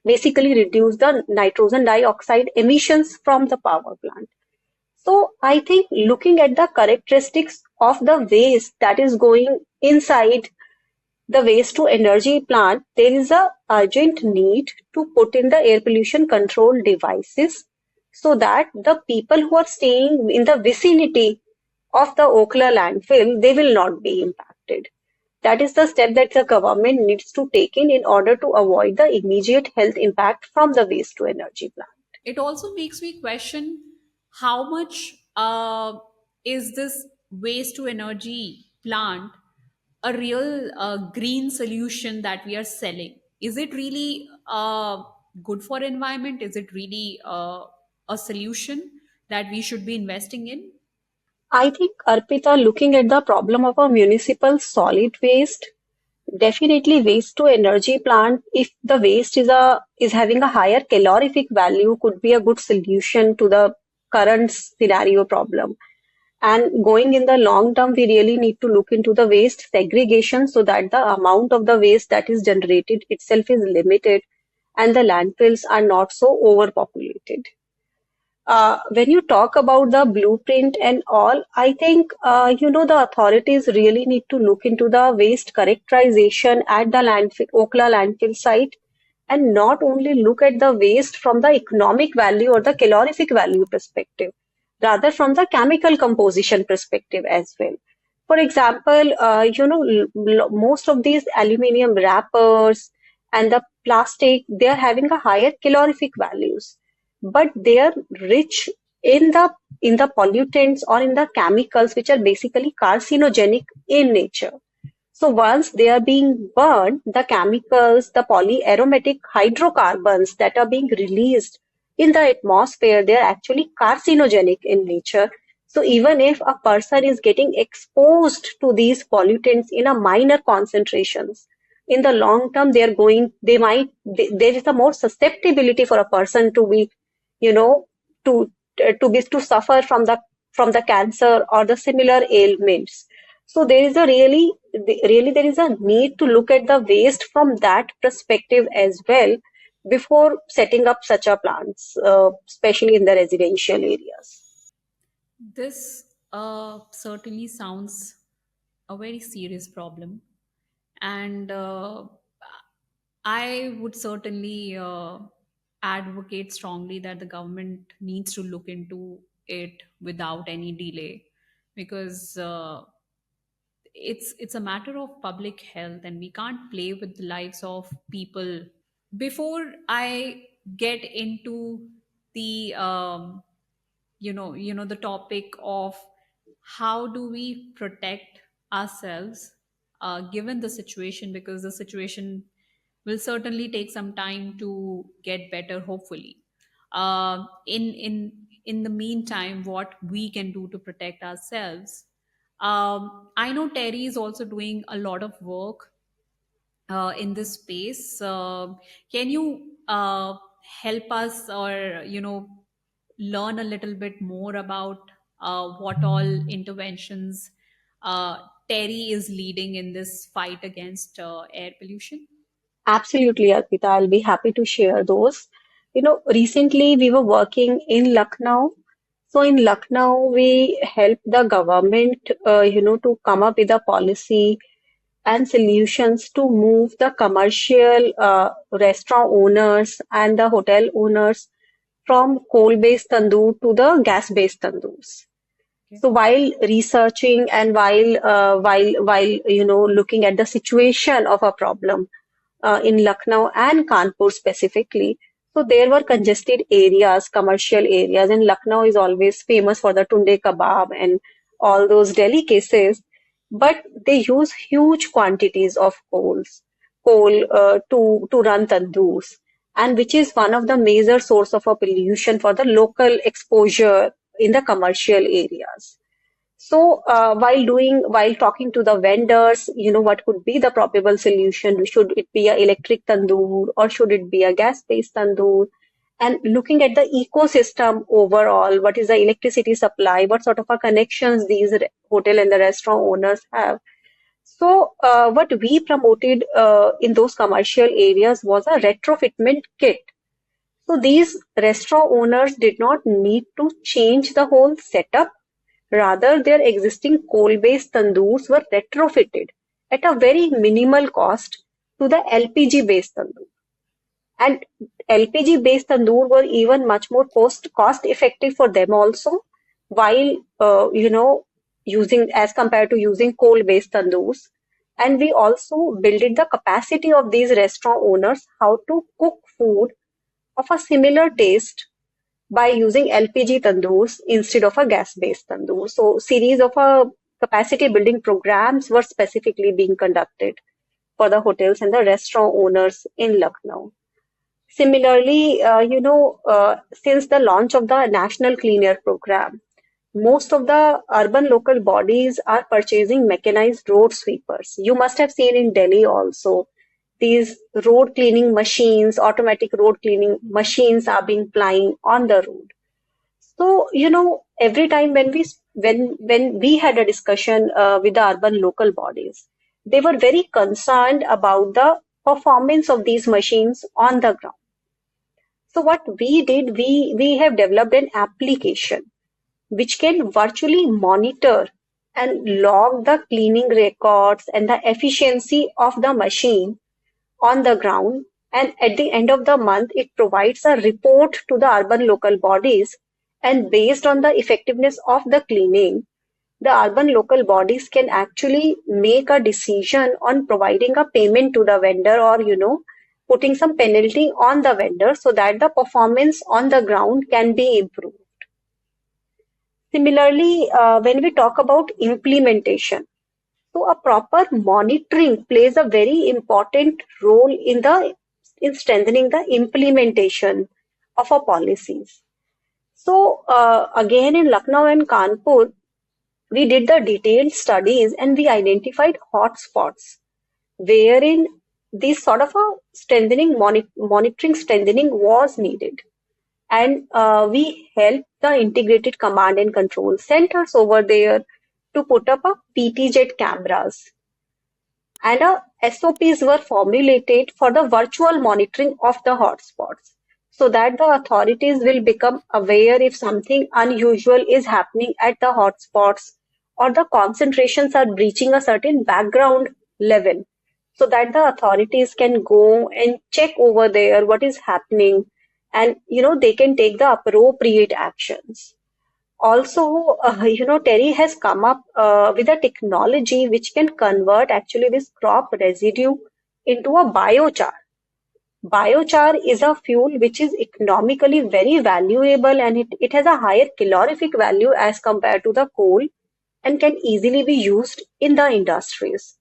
basically reduce the nitrogen dioxide emissions from the power plant. So I think looking at the characteristics of the waste that is going inside the waste to energy plant, there is a urgent need to put in the air pollution control devices so that the people who are staying in the vicinity of the Okla landfill, they will not be impacted. That is the step that the government needs to take in order to avoid the immediate health impact from the waste to energy plant. It also makes me question how much is this waste to energy plant a real green solution that we are selling? Is it really good for environment? Is it really a solution that we should be investing in? I think, Arpita, looking at the problem of a municipal solid waste, definitely waste to energy plant, if the waste is having a higher calorific value, could be a good solution to the current scenario problem. And going in the long term, we really need to look into the waste segregation so that the amount of the waste that is generated itself is limited and the landfills are not so overpopulated. When you talk about the blueprint and all, I think, the authorities really need to look into the waste characterization at the landfill, Okla landfill site, and not only look at the waste from the economic value or the calorific value perspective, rather from the chemical composition perspective as well. For example, most of these aluminium wrappers and the plastic, they are having a higher calorific values, but they are rich in the pollutants or in the chemicals which are basically carcinogenic in nature. So once they are being burned, the chemicals, the polyaromatic hydrocarbons that are being released in the atmosphere, they are actually carcinogenic in nature. So even if a person is getting exposed to these pollutants in a minor concentrations, in the long term, there is a more susceptibility for a person to be, you know, to to suffer from the cancer or the similar ailments. So there is a really there is a need to look at the waste from that perspective as well before setting up such a plants, especially in the residential areas. This certainly sounds a very serious problem, and I would certainly advocate strongly that the government needs to look into it without any delay, because it's a matter of public health, and we can't play with the lives of people. Before I get into the the topic of how do we protect ourselves given the situation, because the situation will certainly take some time to get better, hopefully. In the meantime, what we can do to protect ourselves, I know Terry is also doing a lot of work in this space. Can you help us, or learn a little bit more about what all interventions uh, Terry is leading in this fight against air pollution? Absolutely, Arpita. I'll be happy to share those. Recently we were working in Lucknow. So in Lucknow, we helped the government, to come up with a policy and solutions to move the commercial restaurant owners and the hotel owners from coal-based tandoor to the gas-based tandoors. Okay. So while researching and while looking at the situation of a problem in Lucknow and Kanpur specifically, so there were congested areas, commercial areas, and Lucknow is always famous for the tunde kebab and all those delicacies. But they use huge quantities of coal to run tandoors, and which is one of the major source of a pollution for the local exposure in the commercial areas. So, while talking to the vendors, what could be the probable solution? Should it be a electric tandoor or should it be a gas-based tandoor? And looking at the ecosystem overall, what is the electricity supply? What sort of a connections these hotel and the restaurant owners have? So, what we promoted in those commercial areas was a retrofitment kit. So these restaurant owners did not need to change the whole setup. Rather, their existing coal-based tandoors were retrofitted at a very minimal cost to the LPG-based tandoor. And LPG-based tandoor were even much more cost effective for them also, while using as compared to using coal-based tandoors. And we also builded the capacity of these restaurant owners how to cook food of a similar taste by using LPG tandoors instead of a gas-based tandoor. So series of capacity building programs were specifically being conducted for the hotels and the restaurant owners in Lucknow. Similarly, since the launch of the National Clean Air Program, most of the urban local bodies are purchasing mechanized road sweepers. You must have seen in Delhi also these road cleaning machines, automatic road cleaning machines are being plying on the road. So, every time when we had a discussion with the urban local bodies, they were very concerned about the performance of these machines on the ground. So what we did, we have developed an application which can virtually monitor and log the cleaning records and the efficiency of the machine on the ground. And at the end of the month, it provides a report to the urban local bodies. And based on the effectiveness of the cleaning, the urban local bodies can actually make a decision on providing a payment to the vendor or, putting some penalty on the vendor so that the performance on the ground can be improved. Similarly, when we talk about implementation, so a proper monitoring plays a very important role in strengthening the implementation of our policies. So again in Lucknow and Kanpur, we did the detailed studies and we identified hotspots wherein this sort of a monitoring strengthening was needed. And we helped the integrated command and control centers over there to put up a PTZ cameras and SOPs were formulated for the virtual monitoring of the hotspots so that the authorities will become aware if something unusual is happening at the hotspots or the concentrations are breaching a certain background level so that the authorities can go and check over there what is happening and they can take the appropriate actions. Also, Terry has come up with a technology which can convert actually this crop residue into a biochar. Biochar is a fuel which is economically very valuable and it has a higher calorific value as compared to the coal and can easily be used in the industries.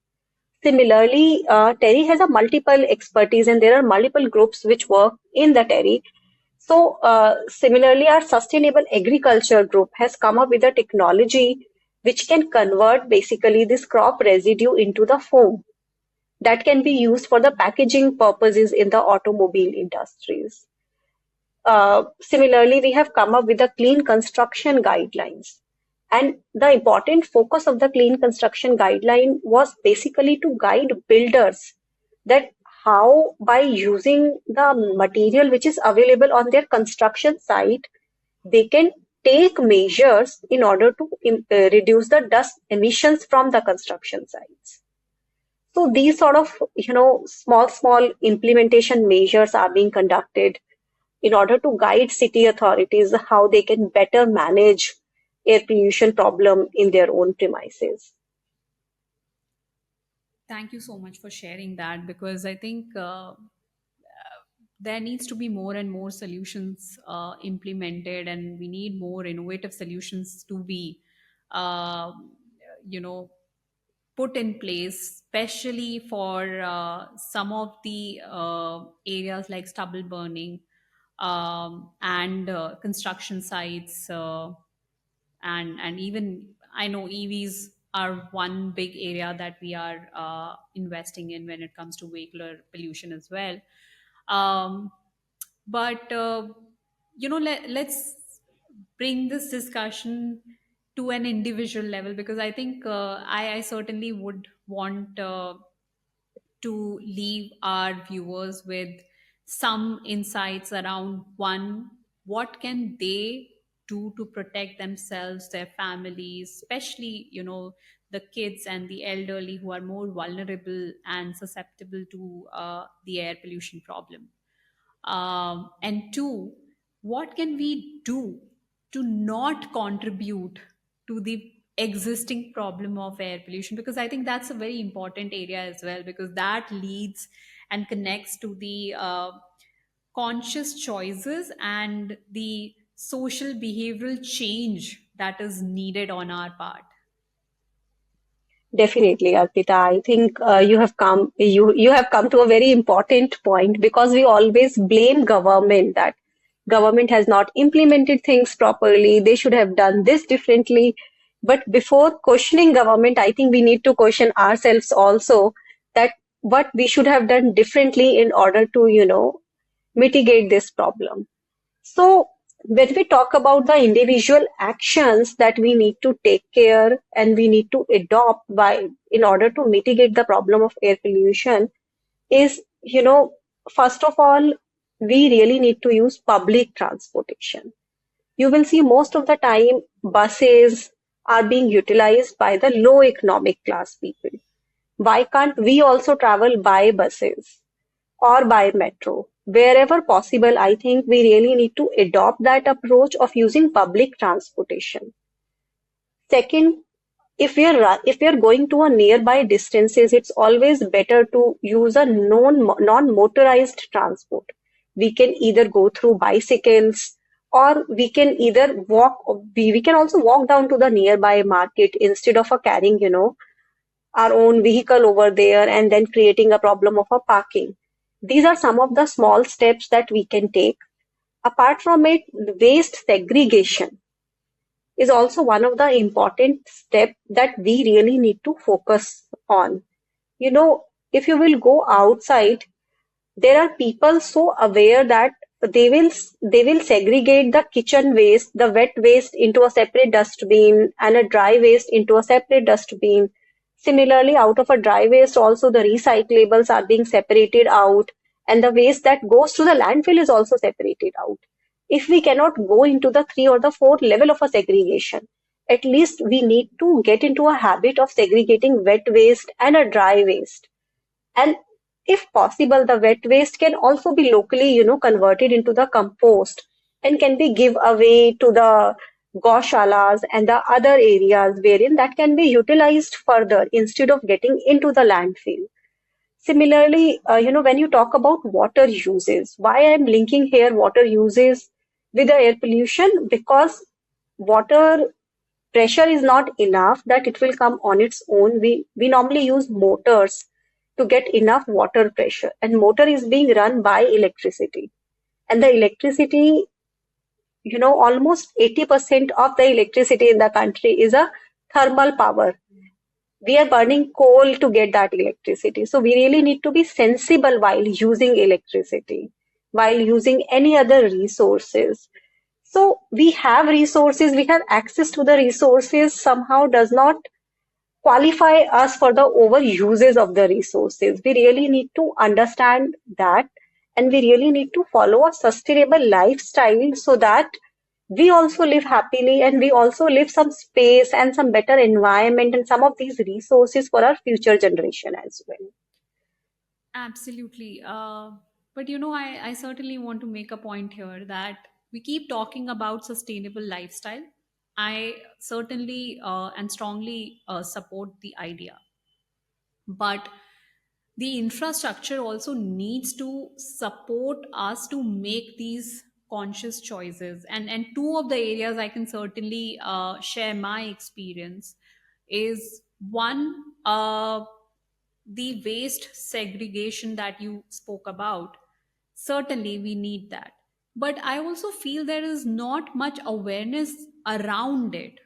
Similarly, Terry has a multiple expertise and there are multiple groups which work in the Terry. So, similarly, our sustainable agriculture group has come up with a technology which can convert basically this crop residue into the foam that can be used for the packaging purposes in the automobile industries. Similarly, we have come up with the clean construction guidelines. And the important focus of the clean construction guideline was basically to guide builders that how, by using the material which is available on their construction site, they can take measures in order to reduce the dust emissions from the construction sites. So these sort of, small implementation measures are being conducted in order to guide city authorities how they can better manage air pollution problem in their own premises. Thank you so much for sharing that, because I think there needs to be more and more solutions implemented, and we need more innovative solutions to be uh, you know put in place, especially for some of the areas like stubble burning, and construction sites, and even I know EVs are one big area that we are investing in when it comes to vehicular pollution as well. Um, but let's bring this discussion to an individual level, because I think I certainly would want to leave our viewers with some insights around: one, what can they do to protect themselves, their families, especially the kids and the elderly, who are more vulnerable and susceptible to the air pollution problem. And two, what can we do to not contribute to the existing problem of air pollution? Because I think that's a very important area as well, because that leads and connects to the conscious choices and the social behavioral change that is needed on our part. Definitely, Arpita. I think you have come to a very important point because we always blame government that government has not implemented things properly. They should have done this differently. But before questioning government, I think we need to question ourselves also that what we should have done differently in order to, mitigate this problem. So, when we talk about the individual actions that we need to take care and we need to adopt by in order to mitigate the problem of air pollution is, first of all, we really need to use public transportation. You will see most of the time buses are being utilized by the low economic class people. Why can't we also travel by buses or by metro? Wherever possible, I think we really need to adopt that approach of using public transportation. Second, if we are going to a nearby distances, it's always better to use a non-motorized transport. We can either go through bicycles or we can either walk. We can also walk down to the nearby market instead of carrying, our own vehicle over there and then creating a problem of a parking. These are some of the small steps that we can take. Apart from it, waste segregation is also one of the important steps that we really need to focus on. If you will go outside, there are people so aware that they will segregate the kitchen waste, the wet waste into a separate dustbin and a dry waste into a separate dustbin. Similarly, out of a dry waste, also the recyclables are being separated out, and the waste that goes to the landfill is also separated out. If we cannot go into the three or the fourth level of a segregation, at least we need to get into a habit of segregating wet waste and a dry waste. And if possible, the wet waste can also be locally, converted into the compost and can be give away to the goshalas and the other areas wherein that can be utilized further instead of getting into the landfill. Similarly, when you talk about water uses, why I'm linking here water uses with the air pollution? Because water pressure is not enough that it will come on its own. We normally use motors to get enough water pressure, and motor is being run by electricity. And the electricity, almost 80% of the electricity in the country is a thermal power. We are burning coal to get that electricity. So we really need to be sensible while using electricity, while using any other resources. So we have resources, we have access to the resources, somehow does not qualify us for the overuses of the resources. We really need to understand that, and we really need to follow a sustainable lifestyle so that we also live happily and we also live some space and some better environment and some of these resources for our future generation as well. Absolutely. But I certainly want to make a point here that we keep talking about sustainable lifestyle. I certainly and strongly support the idea. But the infrastructure also needs to support us to make these conscious choices. And two of the areas I can certainly share my experience is one, the waste segregation that you spoke about. Certainly we need that, but I also feel there is not much awareness around it.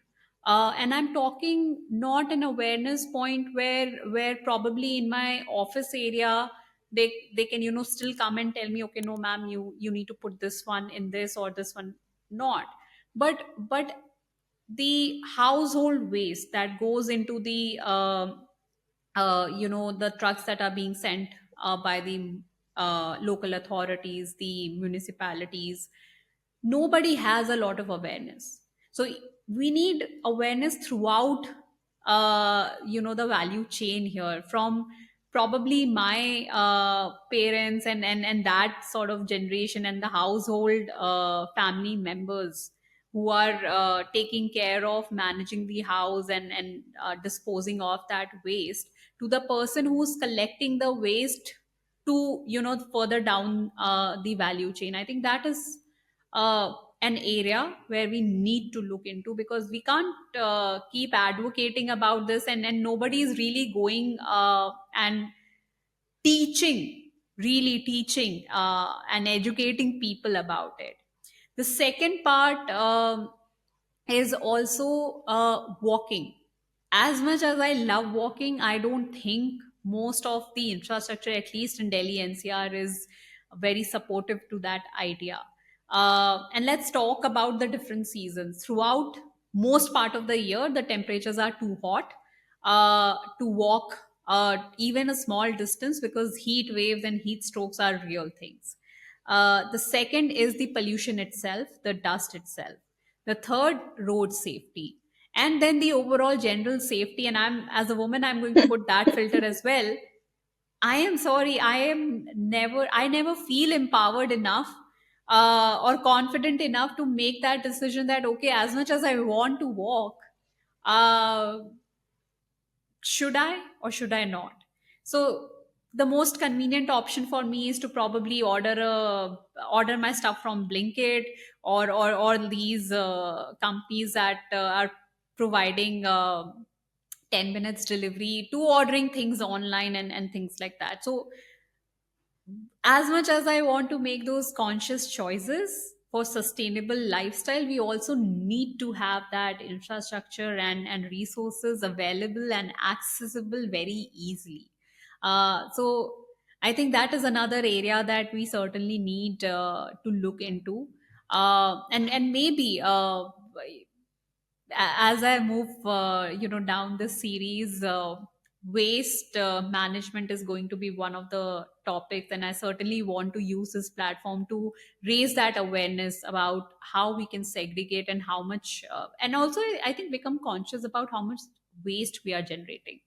And I'm talking not an awareness point where probably in my office area they can still come and tell me, okay, no ma'am, you need to put this one in this or this one not. But the household waste that goes into the the trucks that are being sent by the local authorities, the municipalities, nobody has a lot of awareness. So we need awareness throughout the value chain here, from probably my parents and that sort of generation, and the household family members who are taking care of managing the house and disposing of that waste, to the person who's collecting the waste to further down the value chain. I think that is an area where we need to look into, because we can't keep advocating about this and nobody is really going and teaching, really teaching and educating people about it. The second part is also walking. As much as I love walking, I don't think most of the infrastructure, at least in Delhi NCR, is very supportive to that idea. And let's talk about the different seasons. Throughout most part of the year, the temperatures are too hot to walk even a small distance, because heat waves and heat strokes are real things. The second is the pollution itself, the dust itself. The third, road safety. And then the overall general safety. And I'm, as a woman, I'm going to put that filter as well. I am sorry, I never feel empowered enough or confident enough to make that decision that, okay, as much as I want to walk, uh, should I or should I not? So the most convenient option for me is to probably order my stuff from Blinkit, or these companies that are providing 10 minutes delivery, to ordering things online and things like that. So as much as I want to make those conscious choices for sustainable lifestyle, we also need to have that infrastructure and resources available and accessible very easily. So I think that is another area that we certainly need to look into. And maybe as I move, down this series, waste management is going to be one of the topics, and I certainly want to use this platform to raise that awareness about how we can segregate and how much, and also I think become conscious about how much waste we are generating.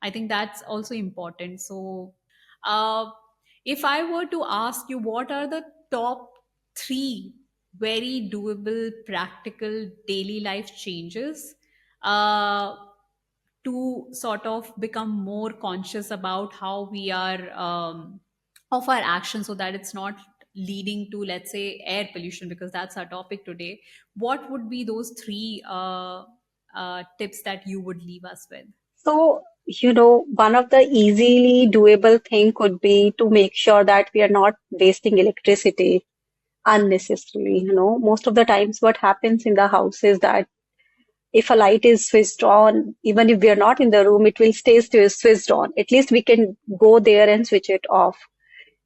I think that's also important. So, uh, if I were to ask you, what are the top three very doable, practical daily life changes uh, to sort of become more conscious about how we are of our actions, so that it's not leading to, let's say, air pollution, because that's our topic today. What would be those three tips that you would leave us with? So, one of the easily doable thing could be to make sure that we are not wasting electricity unnecessarily. Most of the times what happens in the house is that if a light is switched on, even if we are not in the room, it will stay switched on. At least we can go there and switch it off.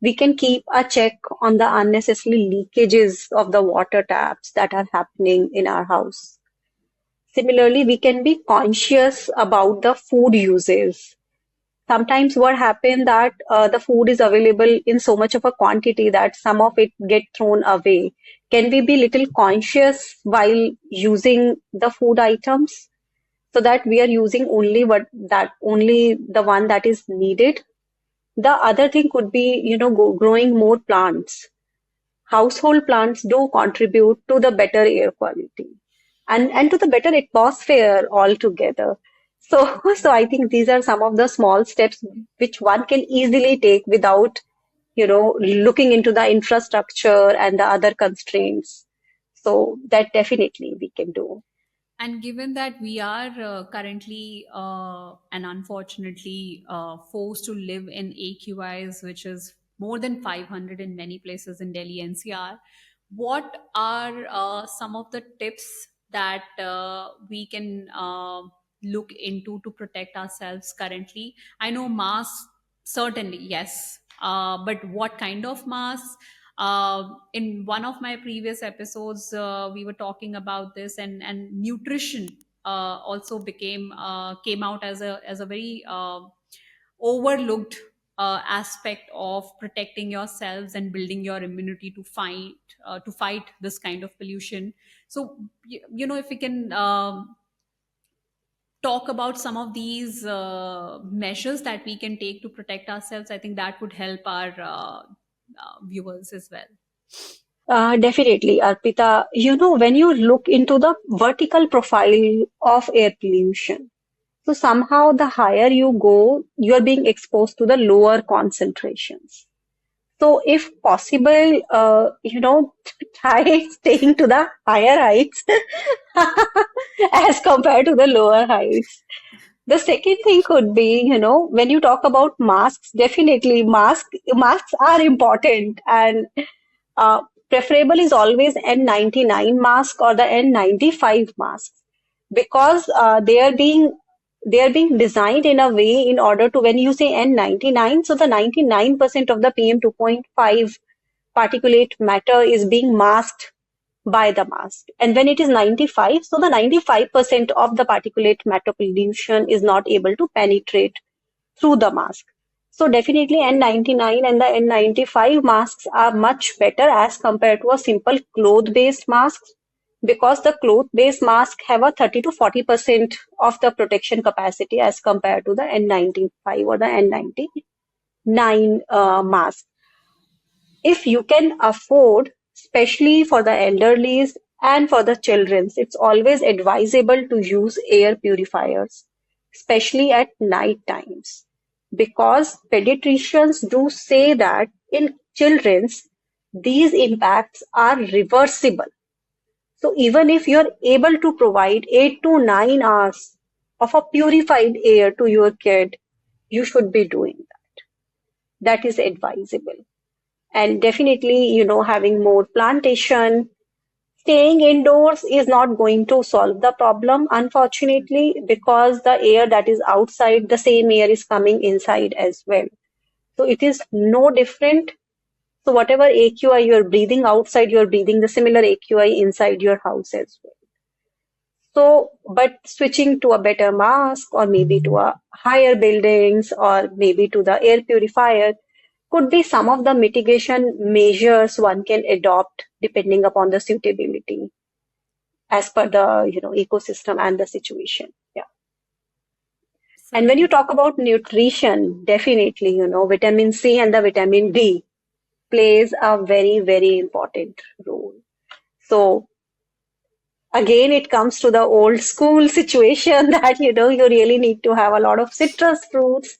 We can keep a check on the unnecessary leakages of the water taps that are happening in our house. Similarly, we can be conscious about the food uses. Sometimes what happens that the food is available in so much of a quantity that some of it get thrown away. Can we be little conscious while using the food items so that we are using only the one that is needed? The other thing could be, growing more plants. Household plants do contribute to the better air quality and to the better atmosphere altogether. So, so I think these are some of the small steps which one can easily take without, looking into the infrastructure and the other constraints. So that definitely we can do. And given that we are currently and unfortunately forced to live in AQIs, which is more than 500 in many places in Delhi NCR, what are some of the tips that we can look into to protect ourselves currently? I know masks, certainly, yes. But what kind of masks? In one of my previous episodes, we were talking about this, and nutrition also came out as a very overlooked aspect of protecting yourselves and building your immunity to fight this kind of pollution. So if we can talk about some of these measures that we can take to protect ourselves, I think that would help our viewers as well. Definitely, Arpita. When you look into the vertical profile of air pollution, so somehow the higher you go, you're being exposed to the lower concentrations. So if possible, try staying to the higher heights as compared to the lower heights. The second thing could be, when you talk about masks, definitely masks are important, and uh, preferable is always N99 mask or the N95 masks because they are being designed in a way in order to, when you say N99, so the 99% of the PM 2.5 particulate matter is being masked by the mask. And when it is 95, so the 95% of the particulate matter pollution is not able to penetrate through the mask. So definitely N99 and the N95 masks are much better as compared to a simple cloth-based mask because the cloth-based mask have a 30 to 40% of the protection capacity as compared to the N95 or the N99 mask. If you can afford, especially for the elderlies and for the children, it's always advisable to use air purifiers, especially at night times. Because pediatricians do say that in children's, these impacts are reversible. So even if you're able to provide 8 to 9 hours of a purified air to your kid, you should be doing that. That is advisable. And definitely, having more plantation, staying indoors is not going to solve the problem, unfortunately, because the air that is outside, the same air is coming inside as well. So it is no different. So whatever AQI you're breathing outside, you're breathing the similar AQI inside your house as well. So, but switching to a better mask or maybe to a higher buildings or maybe to the air purifier could be some of the mitigation measures one can adopt depending upon the suitability as per the ecosystem and the situation. Yeah. And when you Certainly. talk about nutrition, definitely, vitamin C and the vitamin D plays a very, very important role. So again, it comes to the old school situation that, you really need to have a lot of citrus fruits,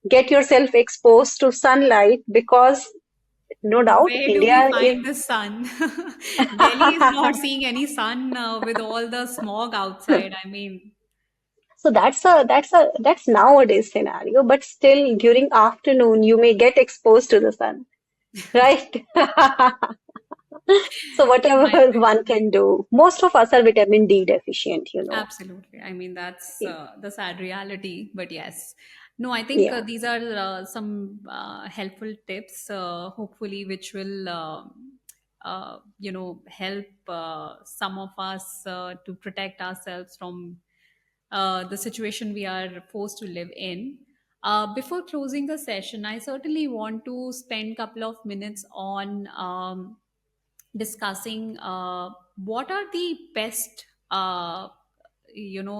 get yourself exposed to sunlight because no doubt Where do we India is find the sun? Delhi is not seeing any sun with all the smog outside. I mean, so that's nowadays scenario, but still during afternoon you may get exposed to the sun, right? So it might whatever be. one can do. Most of us are vitamin D deficient. Absolutely. I mean, that's the sad reality. But yes. No, I think Yeah. these are some helpful tips, hopefully, which will, help some of us to protect ourselves from the situation we are forced to live in. Before closing the session, I certainly want to spend a couple of minutes on discussing what are the best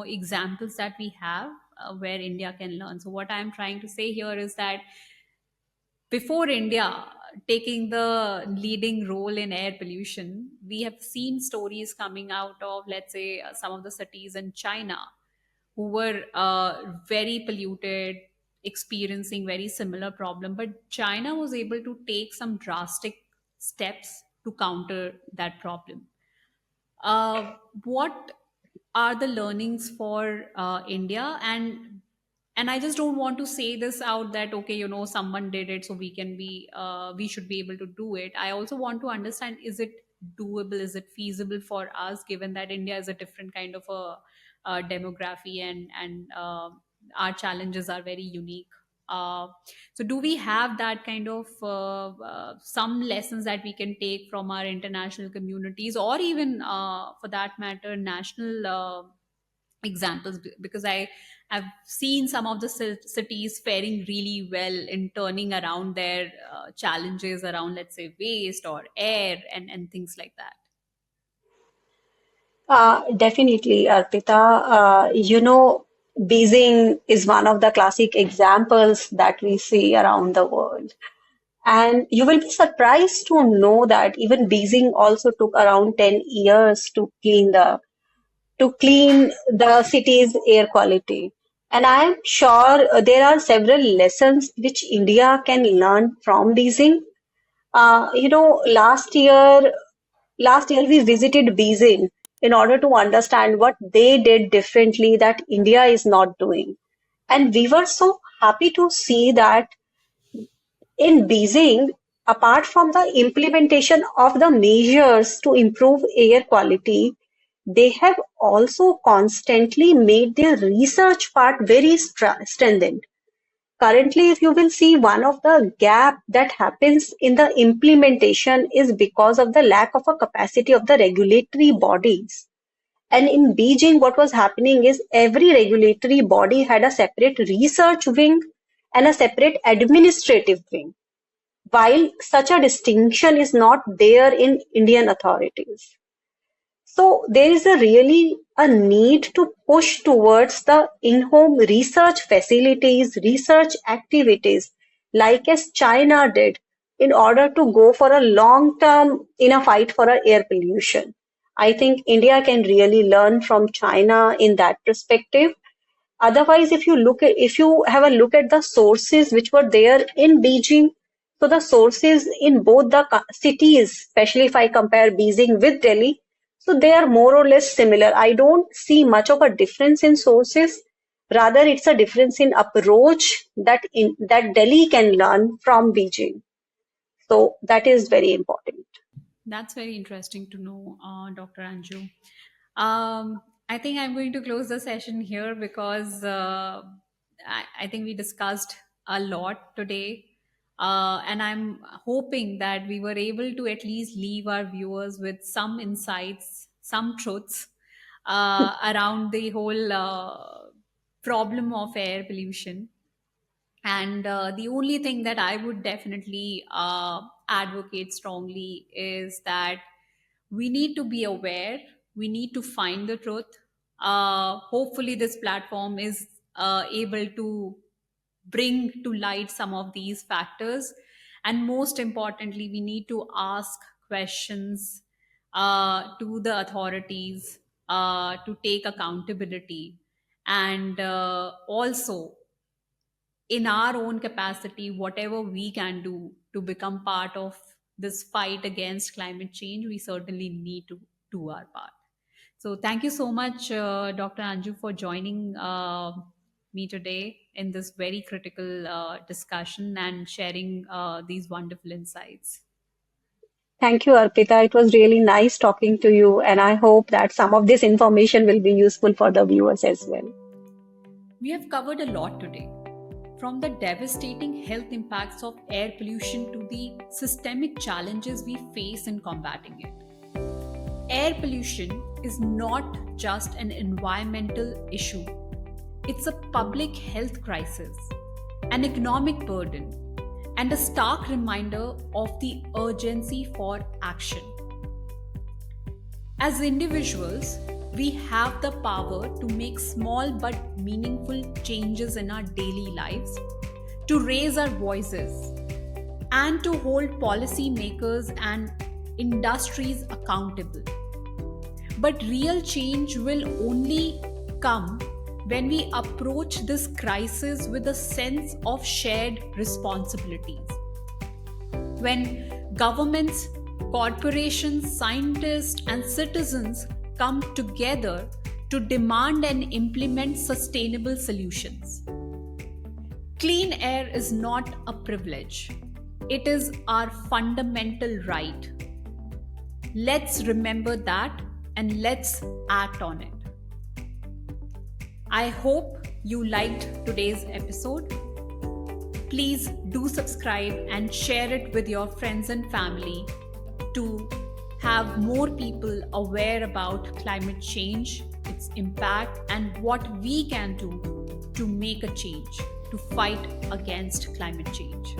examples that we have where India can learn. So what I'm trying to say here is that before India taking the leading role in air pollution, we have seen stories coming out of, let's say, some of the cities in China who were very polluted, experiencing very similar problem. But China was able to take some drastic steps to counter that problem. What are the learnings for India? And I just don't want to say this out that, okay, someone did it, so we should be able to do it. I also want to understand, is it doable? Is it feasible for us, given that India is a different kind of a demography, and our challenges are very unique. Uh, so, do we have that kind of some lessons that we can take from our international communities, or even, for that matter, national examples? Because I have seen some of the cities faring really well in turning around their challenges around, let's say, waste or air and things like that. Definitely, Arpita. Beijing is one of the classic examples that we see around the world. And you will be surprised to know that even Beijing also took around 10 years to clean the city's air quality. And I am sure there are several lessons which India can learn from Beijing. Last year we visited Beijing in order to understand what they did differently that India is not doing. And we were so happy to see that in Beijing, apart from the implementation of the measures to improve air quality, they have also constantly made their research part very strengthened. Currently, if you will see, one of the gap that happens in the implementation is because of the lack of a capacity of the regulatory bodies. And in Beijing, what was happening is every regulatory body had a separate research wing and a separate administrative wing, while such a distinction is not there in Indian authorities. So there is a really a need to push towards the in-home research facilities, research activities, like as China did, in order to go for a long term in a fight for a air pollution. I think India can really learn from China in that perspective. Otherwise, if you have a look at the sources which were there in Beijing, so the sources in both the cities, especially if I compare Beijing with Delhi, so they are more or less similar. I don't see much of a difference in sources. Rather, it's a difference in approach that Delhi can learn from Beijing. So that is very important. That's very interesting to know, Dr. Anju. I think I'm going to close the session here because I think we discussed a lot today. And I'm hoping that we were able to at least leave our viewers with some insights, some truths around the whole problem of air pollution. And the only thing that I would definitely advocate strongly is that we need to be aware, we need to find the truth. Hopefully, this platform is able to bring to light some of these factors. And most importantly, we need to ask questions to the authorities to take accountability, and also in our own capacity, whatever we can do to become part of this fight against climate change, we certainly need to do our part. So, thank you so much, Dr. Anju, for joining me today in this very critical discussion and sharing these wonderful insights. Thank you, Arpita. It was really nice talking to you, and I hope that some of this information will be useful for the viewers as well. We have covered a lot today: from the devastating health impacts of air pollution to the systemic challenges we face in combating it. Air pollution is not just an environmental issue, it's a public health crisis, an economic burden, and a stark reminder of the urgency for action. As individuals, we have the power to make small but meaningful changes in our daily lives, to raise our voices, and to hold policymakers and industries accountable. But real change will only come when we approach this crisis with a sense of shared responsibilities. When governments, corporations, scientists, and citizens come together to demand and implement sustainable solutions. Clean air is not a privilege, it is our fundamental right. Let's remember that and let's act on it. I hope you liked today's episode. Please do subscribe and share it with your friends and family to have more people aware about climate change, its impact, and what we can do to make a change, to fight against climate change.